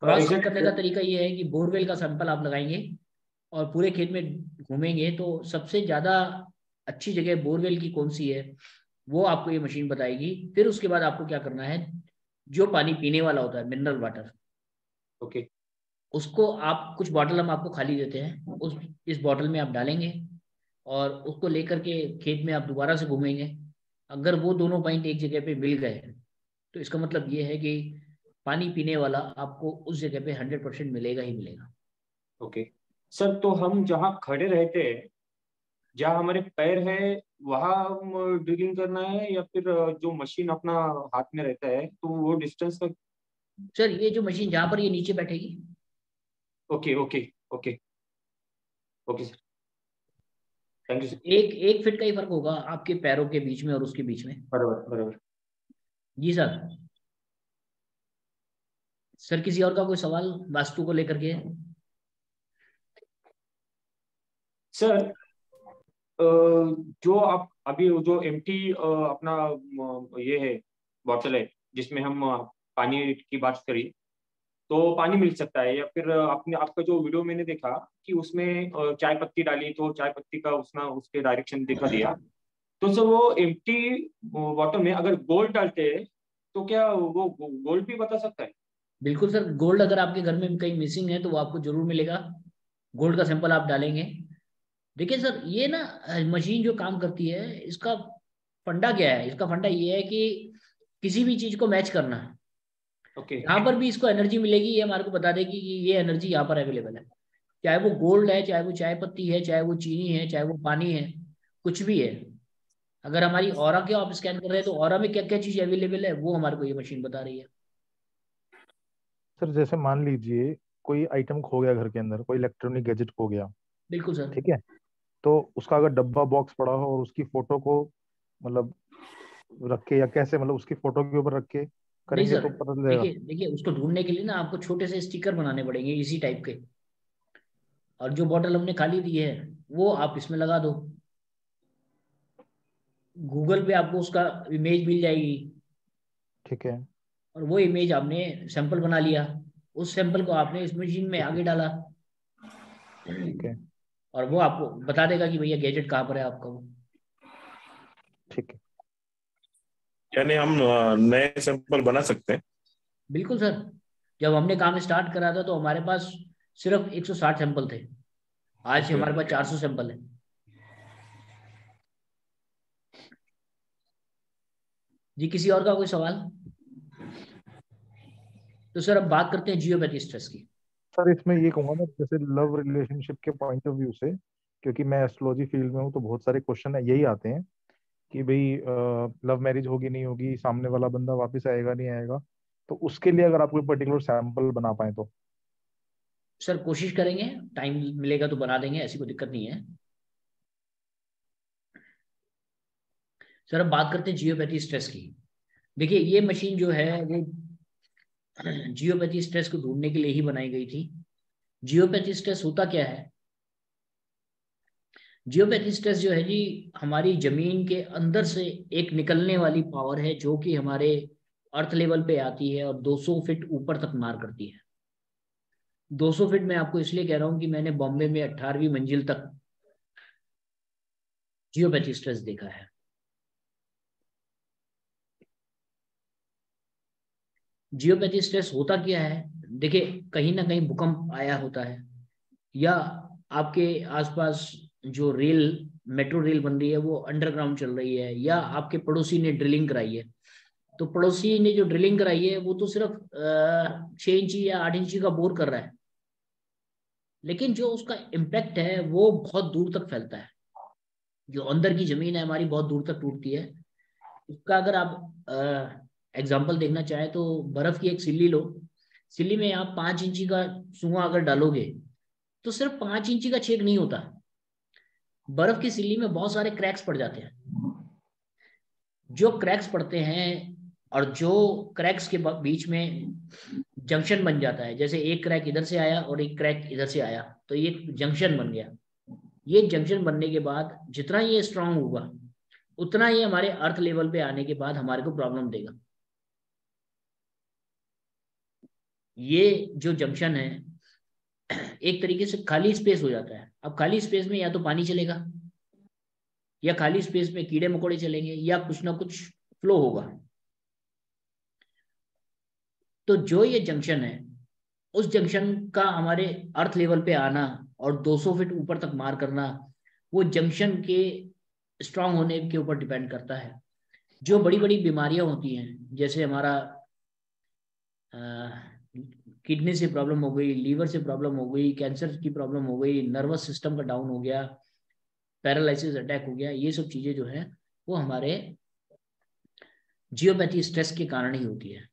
Speaker 1: क्रॉस चेक करने का तरीका ये है कि बोरवेल का सैंपल आप लगाएंगे और पूरे खेत में घूमेंगे तो सबसे ज्यादा अच्छी जगह बोरवेल की कौन सी है वो आपको ये मशीन बताएगी। फिर उसके बाद आपको क्या करना है, जो पानी पीने वाला होता है मिनरल वाटर,
Speaker 4: ओके
Speaker 1: उसको आप कुछ बॉटल हम आपको खाली देते हैं, इस बॉटल में आप डालेंगे और उसको लेकर के खेत में आप दोबारा से घूमेंगे। अगर वो दोनों पॉइंट एक जगह पे मिल गए तो इसका मतलब ये है कि पानी पीने वाला आपको उस जगह पे 100% मिलेगा ही मिलेगा।
Speaker 4: ओके सर, तो हम जहाँ खड़े रहते हैं, जहाँ हमारे पैर है, वहाँ हम ड्रिलिंग करना है या फिर जो मशीन अपना हाथ में रहता है तो वो डिस्टेंस का?
Speaker 1: सर ये जो मशीन जहाँ पर ये नीचे बैठेगी,
Speaker 4: okay okay okay okay sir, thank you sir.
Speaker 1: एक एक फीट का ही फर्क होगा आपके पैरों के बीच में और उसके बीच में।
Speaker 4: बराबर बराबर।
Speaker 1: जी सर। सर किसी और का कोई सवाल वास्तु को लेकर के?
Speaker 4: सर जो आप अभी जो एम्प्टी अपना ये है बॉटल है जिसमें हम पानी की बात करी, तो पानी मिल सकता है या फिर आपने आपका जो वीडियो मैंने देखा कि उसमें चाय पत्ती डाली तो चाय पत्ती का उसके डायरेक्शन दिखा दिया, तो सर वो एम्प्टी बॉटल में अगर गोल्ड डालते हैं तो क्या वो गोल्ड भी बता सकता है?
Speaker 1: बिल्कुल सर, गोल्ड अगर आपके घर में कहीं मिसिंग है तो वो आपको जरूर मिलेगा। गोल्ड का सैंपल आप डालेंगे। देखिए सर ये ना मशीन जो काम करती है इसका फंडा क्या है, इसका फंडा ये है कि किसी भी चीज को मैच करना है।
Speaker 4: ओके
Speaker 1: जहां पर भी इसको एनर्जी मिलेगी ये हमारे को बता देगी कि ये एनर्जी यहाँ पर अवेलेबल है। चाहे वो गोल्ड है, चाहे वो चाय पत्ती है, चाहे वो चीनी है, चाहे वो पानी है, कुछ भी है। अगर हमारी ऑरा के आप स्कैन कर रहे हैं तो ऑरा में क्या क्या चीज अवेलेबल है वो हमारे को ये मशीन बता रही है।
Speaker 2: सर जैसे मान लीजिए कोई आइटम खो गया घर के अंदर, कोई इलेक्ट्रॉनिक गैजेट खो गया,
Speaker 1: बिल्कुल सर।
Speaker 2: ठीक है, तो उसका अगर डब्बा बॉक्स पड़ा हो और उसकी फोटो को मतलब रख के या कैसे, मतलब उसकी फोटो के ऊपर रख के
Speaker 1: नहीं
Speaker 2: करेंगे
Speaker 1: सर,
Speaker 2: तो पता चलेगा?
Speaker 1: देखिए देखिए उसको ढूंढने के लिए ना आपको छोटे से स्टिकर बनाने पड़ेंगे इसी टाइप के। और जो बॉटल हमने खाली दी है वो आप इसमें लगा दो, गूगल पे आपको उसका इमेज मिल जाएगी।
Speaker 2: ठीक है।
Speaker 1: और वो इमेज आपने सैंपल बना लिया, उस सैंपल को आपने इस मशीन में
Speaker 2: ठीक है।
Speaker 1: आगे डाला
Speaker 2: ठीक है।
Speaker 1: और वो आपको बता देगा कि भैया गैजेट कहाँ पर है आपका वो।
Speaker 2: ठीक है।
Speaker 5: यानी हम नए सैंपल बना सकते हैं?
Speaker 1: बिल्कुल सर। जब हमने काम स्टार्ट करा था तो हमारे पास सिर्फ 160 सैंपल थे, आज
Speaker 5: ओके।
Speaker 1: हमारे पास 400 सैंपल है। जी किसी और का कोई सवाल? तो सर अब बात करते हैं जियोपैथी स्ट्रेस की।
Speaker 2: सर इसमें ये कहूंगा ना, जैसे लव रिलेशनशिप के पॉइंट ऑफ व्यू से, क्योंकि मैं एस्ट्रोलॉजी फील्ड में हूँ तो बहुत सारे क्वेश्चन यही आते हैं कि भाई लव मैरिज होगी नहीं होगी, सामने वाला बंदा वापस आएगा नहीं आएगा, तो उसके लिए अगर आप कोई पर्टिकुलर सैंपल बना पाए तो।
Speaker 1: सर कोशिश करेंगे, टाइम मिलेगा तो बना देंगे, ऐसी कोई दिक्कत नहीं है। सर अब बात करते हैं जियोपैथी स्ट्रेस की। देखिए ये मशीन जो है वो जियोपैथी स्ट्रेस को ढूंढने के लिए ही बनाई गई थी। जियोपैथी स्ट्रेस होता क्या है? जियोपैथी स्ट्रेस जो है जी हमारी जमीन के अंदर से एक निकलने वाली पावर है जो कि हमारे अर्थ लेवल पे आती है और 200 फीट ऊपर तक मार करती है। 200 फीट मैं आपको इसलिए कह रहा हूं कि मैंने बॉम्बे में 18वीं मंजिल तक जियोपैथी स्ट्रेस देखा है। जियोपैथी स्ट्रेस होता क्या है? देखिए कहीं ना कहीं भूकंप आया होता है या आपके आसपास जो रेल, मेट्रो रेल बन रही है वो अंडरग्राउंड चल रही है, या आपके पड़ोसी ने ड्रिलिंग कराई है। तो पड़ोसी ने जो ड्रिलिंग कराई है वो तो सिर्फ 6 इंची या 8 इंची का बोर कर रहा है, लेकिन जो उसका इम्पैक्ट है वो बहुत दूर तक फैलता है। जो अंदर की जमीन है हमारी बहुत दूर तक टूटती है। उसका अगर आप एग्जाम्पल देखना चाहें तो बर्फ की एक सिल्ली लो, सिल्ली में आप 5 इंची का सुआ अगर डालोगे तो सिर्फ 5 इंची का छेद नहीं होता, बर्फ की सिल्ली में बहुत सारे क्रैक्स पड़ जाते हैं। जो क्रैक्स पड़ते हैं और जो क्रैक्स के बीच में जंक्शन बन जाता है, जैसे एक क्रैक इधर से आया और एक क्रैक इधर से आया तो ये जंक्शन बन गया। ये जंक्शन बनने के बाद जितना ये स्ट्रांग होगा उतना ये हमारे अर्थ लेवल पे आने के बाद हमारे को प्रॉब्लम देगा। ये जो जंक्शन है एक तरीके से खाली स्पेस हो जाता है। अब खाली स्पेस में या तो पानी चलेगा या खाली स्पेस में कीड़े मकोड़े चलेंगे या कुछ ना कुछ फ्लो होगा। तो जो ये जंक्शन है उस जंक्शन का हमारे अर्थ लेवल पे आना और 200 फीट ऊपर तक मार करना वो जंक्शन के स्ट्रांग होने के ऊपर डिपेंड करता है। जो बड़ी बड़ी बीमारियां होती हैं जैसे हमारा किडनी से प्रॉब्लम हो गई, लीवर से प्रॉब्लम हो गई, कैंसर की प्रॉब्लम हो गई, नर्वस सिस्टम का डाउन हो गया, पैरालिसिस अटैक हो गया, ये सब चीजें जो है वो हमारे जियोपैथी स्ट्रेस के कारण ही होती है।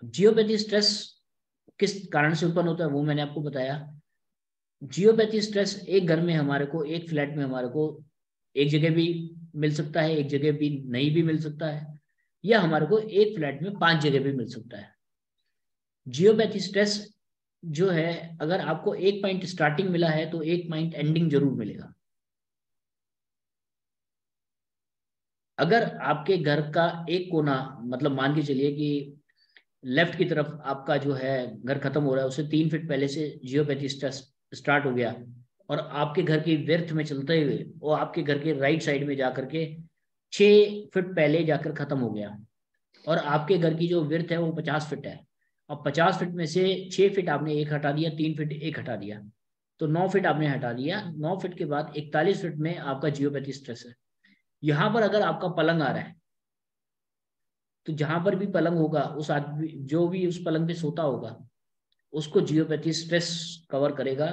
Speaker 1: जियोपैथी स्ट्रेस किस कारण से उत्पन्न होता है वो मैंने आपको बताया। जियोपैथी स्ट्रेस एक घर में हमारे को, एक फ्लैट में हमारे को एक जगह भी मिल सकता है, एक जगह भी नहीं भी मिल सकता है, या हमारे को एक फ्लैट में 5 जगह भी मिल सकता है। जियोपैथी स्ट्रेस जो है अगर आपको एक पॉइंट स्टार्टिंग मिला है तो एक पॉइंट एंडिंग जरूर मिलेगा। अगर आपके घर का एक कोना, मतलब मान के चलिए कि लेफ्ट की तरफ आपका जो है घर खत्म हो रहा है, उससे 3 फीट पहले से जियोपैथी स्ट्रेस स्टार्ट हो गया और आपके घर की विड्थ में चलते हुए वो आपके घर के राइट साइड में जाकर के 6 फीट पहले जाकर खत्म हो गया और आपके घर की जो विड्थ है वो 50 फीट है। अब 50 फीट में से 6 फीट आपने एक हटा दिया, 3 फीट एक हटा दिया, तो 9 फीट आपने हटा दिया। 9 फीट के बाद 41 फीट में आपका जियोपैथी स्ट्रेस है। यहाँ पर अगर आपका पलंग आ रहा है तो जहां पर भी पलंग होगा उस आदमी जो भी उस पलंग पे सोता होगा उसको जियोपैथी स्ट्रेस कवर करेगा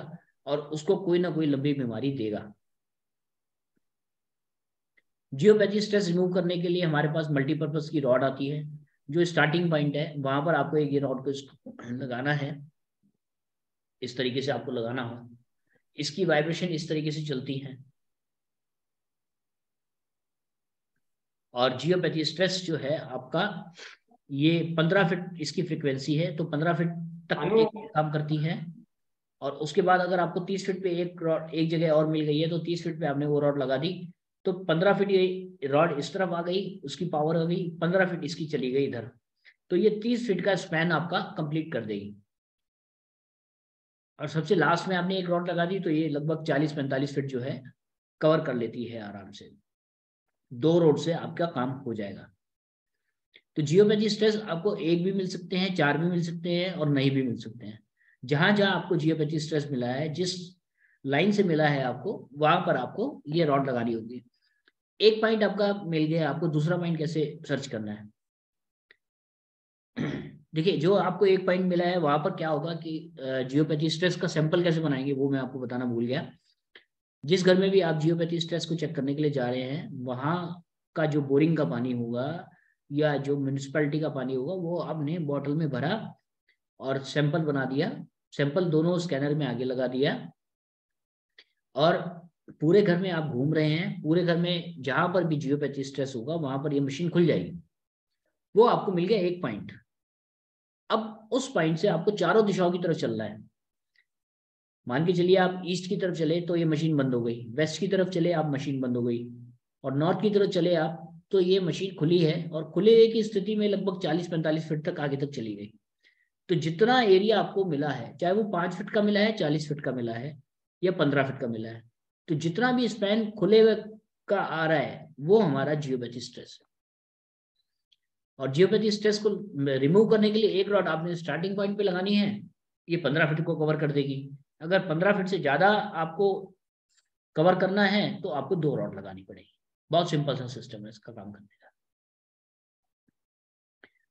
Speaker 1: और उसको कोई ना कोई लंबी बीमारी देगा। जियोपैथी स्ट्रेस रिमूव करने के लिए हमारे पास मल्टीपर्पज की रॉड आती है। जो स्टार्टिंग पॉइंट है वहां पर आपको एक ये रॉड को लगाना है, इस तरीके से आपको लगाना हो। इसकी वाइब्रेशन इस तरीके से चलती है और जियोपैथी स्ट्रेस जो है आपका ये 15 फीट इसकी फ्रीक्वेंसी है, तो 15 फीट तक एक काम करती है। और उसके बाद अगर आपको 30 फीट पे एक रॉड एक जगह और मिल गई है तो 30 फीट पे आपने वो रॉड लगा दी तो 15 फीट ये रॉड इस तरफ आ गई, उसकी पावर आ गई, 15 फीट इसकी चली गई इधर, तो ये 30 फीट का स्पैन आपका कंप्लीट कर देगी। और सबसे लास्ट में आपने एक रॉड लगा दी तो ये लगभग 40-45 फीट जो है कवर कर लेती है आराम से। 2 रोड से आपका काम हो जाएगा। तो जियोपैथी स्ट्रेस आपको एक भी मिल सकते हैं, 4 भी मिल सकते हैं और नहीं भी मिल सकते हैं। जहां जहां आपको जियोपैथी स्ट्रेस मिला है, जिस लाइन से मिला है आपको, वहां पर आपको ये रॉड लगानी होगी। एक पॉइंट आपका मिल गया, आपको दूसरा पॉइंट कैसे सर्च करना है। देखिए जो आपको एक पॉइंट मिला है वहां पर क्या होगा कि जियोपैथी स्ट्रेस का सैंपल कैसे बनाएंगे वो मैं आपको बताना भूल गया। जिस घर में भी आप जियोपैथी स्ट्रेस को चेक करने के लिए जा रहे हैं वहां का जो बोरिंग का पानी होगा या जो म्यूनिसिपैलिटी का पानी होगा वो आपने बॉटल में भरा और सैंपल बना दिया, सैंपल दोनों स्कैनर में आगे लगा दिया और पूरे घर में आप घूम रहे हैं, पूरे घर में जहां पर भी जियोपैथी स्ट्रेस होगा वहां पर ये मशीन खुल जाएगी। वो आपको मिल गया एक पॉइंट। अब उस पॉइंट से आपको चारों दिशाओं की तरफ चलना है। मान के चलिए आप ईस्ट की तरफ चले तो ये मशीन बंद हो गई, वेस्ट की तरफ चले आप मशीन बंद हो गई, और नॉर्थ की तरफ चले आप तो ये मशीन खुली है और खुले की स्थिति में लगभग 40-45 फीट तक आगे तक चली गई। तो जितना एरिया आपको मिला है, चाहे वो 5 फीट का मिला है, 40 फीट का मिला है या 15 फीट का मिला है, तो जितना भी स्पैन खुले हुए का आ रहा है वो हमारा जियोपैथी स्ट्रेस है। और जियोपैथी स्ट्रेस को रिमूव करने के लिए एक रॉड आपने स्टार्टिंग पॉइंट पे लगानी है, ये 15 फीट को कवर कर देगी। अगर 15 फीट से ज्यादा आपको कवर करना है तो आपको 2 रॉड लगानी पड़ेगी। बहुत सिंपल सा सिस्टम है इसका काम करने का।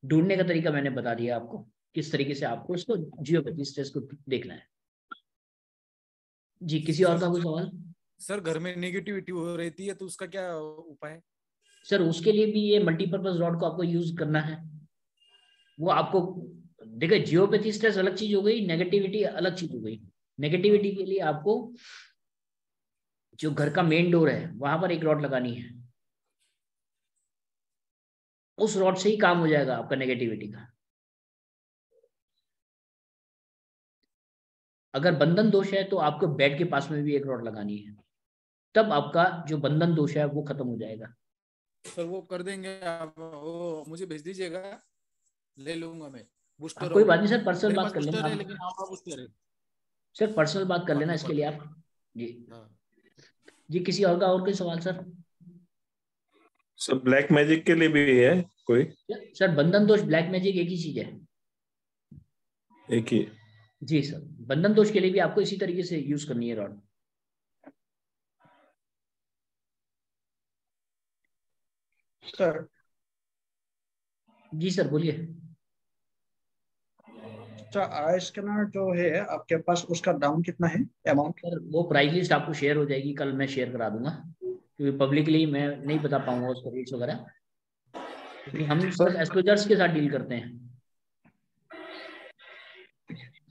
Speaker 1: ढूंढने का तरीका मैंने बता दिया आपको, किस तरीके से आपको इसको जियोपैथी स्ट्रेस को देखना है। जी किसी और का कोई सवाल?
Speaker 6: सर घर में नेगेटिविटी हो रहती है तो उसका क्या उपाय है?
Speaker 1: सर उसके लिए भी ये मल्टीपर्पज रॉड को आपको यूज करना है। वो आपको देखिए जियोपैथी स्ट्रेस अलग चीज हो गई, नेगेटिविटी अलग चीज हो गई। नेगेटिविटी के लिए आपको जो घर का मेन डोर है वहां पर एक रॉड लगानी है, उस रॉड से ही काम हो जाएगा आपका नेगेटिविटी का। अगर बंधन दोष है तो आपको बेड के पास में भी एक रॉड लगानी है, तब आपका जो बंधन दोष है वो खत्म हो जाएगा।
Speaker 6: सर वो कर देंगे आप, वो मुझे भेज दीजिएगा, ले लूंगा मैं। बूस्टर
Speaker 1: कोई
Speaker 6: और
Speaker 1: बात नहीं सर, पर्सनल
Speaker 6: मेरे
Speaker 1: बात
Speaker 6: पास
Speaker 1: कर लेना
Speaker 6: बूस्टर है,
Speaker 1: आप।
Speaker 6: लेकिन आपका बूस्टर है।
Speaker 1: सर पर्सनल बात कर लेना
Speaker 6: पार्टनर
Speaker 1: इसके लिए
Speaker 6: पार्टनर।
Speaker 1: आप। जी
Speaker 6: हाँ
Speaker 1: जी, किसी और का और कोई सवाल सर?
Speaker 5: सर ब्लैक मैजिक के लिए भी है कोई?
Speaker 1: सर बंधन दोष ब्लैक मैजिक एक ही चीज है।
Speaker 5: एक ही?
Speaker 1: जी सर, बंधन दोष के लिए भी आपको इसी तरीके से यूज करनी है रॉड।
Speaker 3: सर
Speaker 1: जी सर बोलिए।
Speaker 3: सर आई स्कैनर जो है आपके पास, उसका दाम कितना है, अमाउंट?
Speaker 1: सर वो प्राइस लिस्ट आपको शेयर हो जाएगी, कल मैं शेयर करा दूंगा, क्योंकि पब्लिकली मैं नहीं बता पाऊंगा उसका रेट्स वगैरह, क्योंकि हम सिर्फ
Speaker 2: सर
Speaker 1: एस्ट्रोजर्स के साथ डील करते हैं।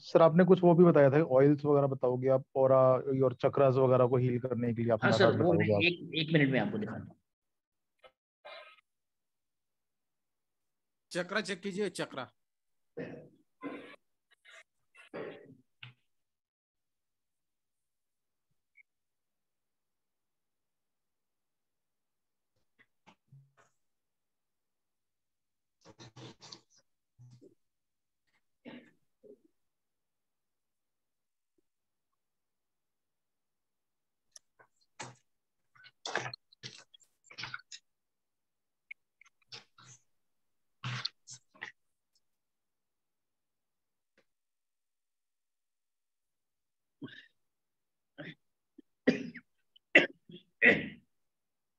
Speaker 2: सर आपने कुछ वो भी बताया था, ऑयल्स वगैरह बताओगे आप, और चक्रास वगैरह को हील करने के लिए आप
Speaker 1: हाँ सर,
Speaker 2: मैथड
Speaker 1: वो मैं
Speaker 2: बताओगे आप?
Speaker 1: एक मिनट में आपको दिखाता हूँ।
Speaker 6: चक्रा चेक कीजिए, चक्रा।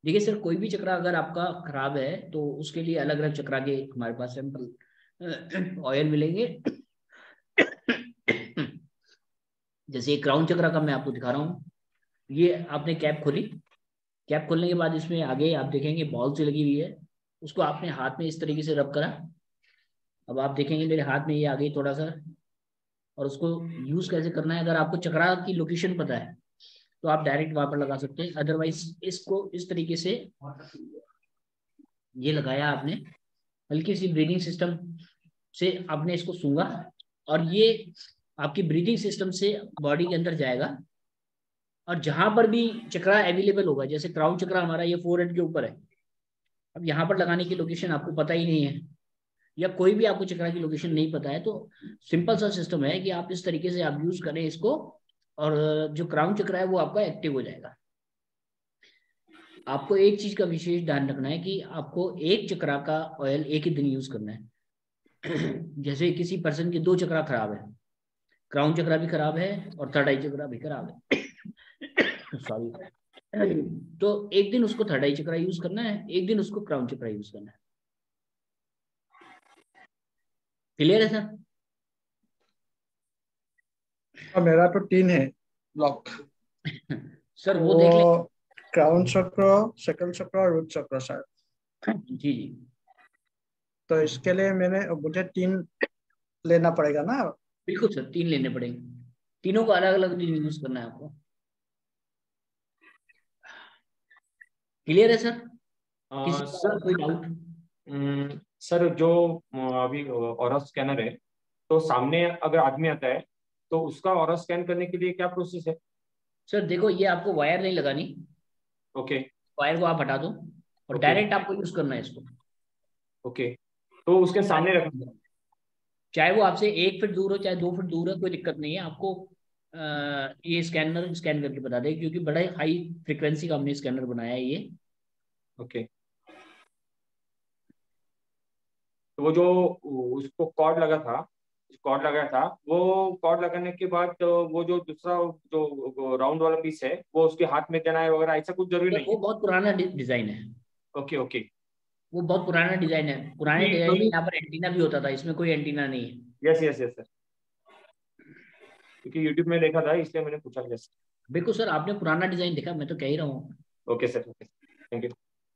Speaker 1: देखिए सर, कोई भी चक्रा अगर आपका खराब है तो उसके लिए अलग अलग चक्रा के हमारे पास सैंपल ऑयल मिलेंगे। जैसे क्राउन चक्रा का मैं आपको दिखा रहा हूँ। ये आपने कैप खोली, कैप खोलने के बाद इसमें आगे आप देखेंगे बॉल से लगी हुई है, उसको आपने हाथ में इस तरीके से रब करा। अब आप देखेंगे मेरे हाथ में ये आ गई थोड़ा सा। और उसको यूज कैसे करना है, अगर आपको चक्रा की लोकेशन पता है तो आप डायरेक्ट वहां पर लगा सकते हैं, अदरवाइज इसको इस तरीके से ये लगाया आपने, हल्की सी ब्रीदिंग सिस्टम से आपने इसको सूंघा, और ये आपकी ब्रीदिंग सिस्टम से बॉडी के अंदर जाएगा। और जहां पर भी चक्रा अवेलेबल होगा, जैसे क्राउन चक्रा हमारा ये फोरहेड के ऊपर है, अब यहाँ पर लगाने की लोकेशन आपको पता ही नहीं है, या कोई भी आपको चक्रा की लोकेशन नहीं पता है, तो सिंपल सा सिस्टम है कि आप इस तरीके से आप यूज करें इसको, और जो क्राउन चक्रा है वो आपका एक्टिव हो जाएगा। आपको एक चीज का विशेष ध्यान रखना है कि आपको एक चक्रा का ऑयल एक ही दिन यूज करना है। जैसे किसी पर्सन के दो चक्रा खराब है, क्राउन चक्रा भी खराब है और थर्ड आई चक्रा भी खराब है, सॉरी, तो एक दिन उसको थर्ड आई चक्रा यूज करना है, एक दिन उसको क्राउन चक्रा यूज करना है। क्लियर है सर?
Speaker 3: मेरा तो 3 है ब्लॉक।
Speaker 1: सर वो देख ले।
Speaker 3: क्राउन चक्र, सेकंड चक्र और रूट चक्र सर।
Speaker 1: जी जी,
Speaker 3: तो इसके लिए मुझे 3 लेना पड़ेगा ना?
Speaker 1: बिल्कुल सर, 3 लेने पड़ेंगे, तीनों को अलग अलग दिन यूज करना है आपको। क्लियर है सर? किसी का कोई डाउट?
Speaker 4: सर जो अभी ऑरा स्कैनर है, तो सामने अगर आदमी आता है तो उसका ऑरा स्कैन करने के लिए क्या प्रोसेस है?
Speaker 1: सर देखो, ये आपको वायर नहीं लगानी,
Speaker 4: ओके
Speaker 1: वायर को आप हटा दो, और
Speaker 4: ओके
Speaker 1: डायरेक्ट आपको यूज करना है इसको।
Speaker 4: ओके, तो उसके सामने रखना है।
Speaker 1: चाहे वो आपसे 1 फीट दूर हो चाहे 2 फीट दूर है, कोई दिक्कत नहीं है आपको। ये स्कैनर स्कैन करके बता दें, क्योंकि बड़ा हाई फ्रिक्वेंसी का हमने स्कैनर बनाया है ये।
Speaker 4: ओके, तो वो जो उसको कॉर्ड लगा था, कॉर्ड लगाया था, वो कॉर्ड लगाने के बाद वो जो दूसरा जो राउंड वाला पीस है वो उसके हाथ में देना है वगैरह, ऐसा कुछ जरूरी
Speaker 1: तो
Speaker 4: नहीं
Speaker 1: वो
Speaker 4: है?
Speaker 1: बहुत पुराना डिजाइन है,
Speaker 4: ओके ओके,
Speaker 1: वो बहुत पुराना डिजाइन है। पुराने
Speaker 4: क्योंकि
Speaker 1: डिजाइन में
Speaker 4: क्योंकि
Speaker 1: यहाँ पर एंटीना भी होता था, इसमें कोई एंटीना नहीं है।
Speaker 4: यस यस यस सर, क्योंकि यूट्यूब में देखा था इसलिए मैंने पूछा। यस,
Speaker 1: बिल्कुल सर, आपने पुराना डिजाइन देखा, मैं तो कह ही रहा हूँ।
Speaker 4: Okay sir, okay, thank you.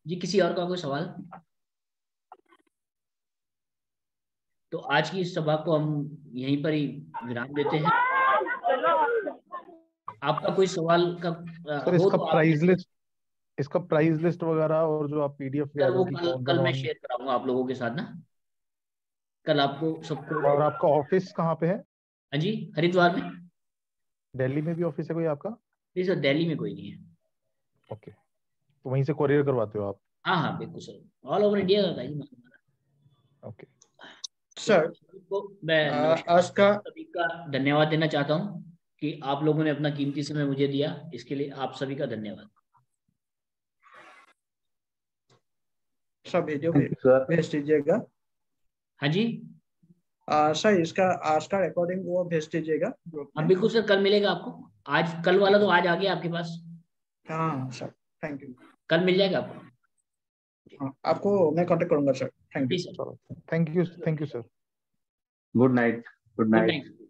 Speaker 1: जी, किसी और का कोई सवाल? तो आज की इस सभा को हम यहीं पर ही विराम देते हैं। आपका कोई सवाल का
Speaker 2: सर
Speaker 1: हो
Speaker 2: इसका
Speaker 1: तो आप
Speaker 2: प्राइस लिस्ट, इसका प्राइस लिस्ट वगैरह और जो आप पीडीएफ कह
Speaker 1: सर
Speaker 2: रहे
Speaker 1: वो
Speaker 2: हो कि
Speaker 1: कल
Speaker 2: कौन
Speaker 1: कल
Speaker 2: कौन
Speaker 1: मैं
Speaker 2: ऑन,
Speaker 1: शेयर कराऊंगा आप लोगों के साथ ना, कल आपको सबको।
Speaker 2: और आपका ऑफिस कहाँ पे है?
Speaker 1: हाँ जी, हरिद्वार में।
Speaker 2: दिल्ली में भी ऑफिस है कोई आपका?
Speaker 1: नहीं सर, दिल्ली में कोई नहीं है।
Speaker 2: ओके, तो वहीं से कोरियर करवाते हो आप?
Speaker 1: हाँ हाँ बिल्कुल सर, ऑल ओवर इंडिया का है जी हमारा।
Speaker 2: ओके
Speaker 3: सर
Speaker 1: तो मैं
Speaker 3: आज का
Speaker 1: सभी का धन्यवाद देना चाहता हूँ कि आप लोगों ने अपना कीमती समय मुझे दिया, इसके लिए आप सभी का धन्यवाद।
Speaker 3: सब वीडियो
Speaker 2: थैंक यू सर।
Speaker 3: भेज दीजिएगा।
Speaker 1: हाँ जी,
Speaker 3: सर इसका आज का रिकॉर्डिंग वो भेज दीजिएगा ग्रुप
Speaker 1: हाँ
Speaker 3: में।
Speaker 1: बिल्कुल सर, कल मिलेगा आपको। आज कल वाला तो आज आ गया आपके पास,
Speaker 3: हाँ सर, थैंक यू।
Speaker 1: कल मिल जाएगा आपको।
Speaker 3: हाँ, आपको मैं कांटेक्ट करूंगा सर। Thank you.
Speaker 1: जी सर,
Speaker 2: चलो, thank you sir.
Speaker 7: Good night. Good
Speaker 1: good
Speaker 7: night.
Speaker 1: Night.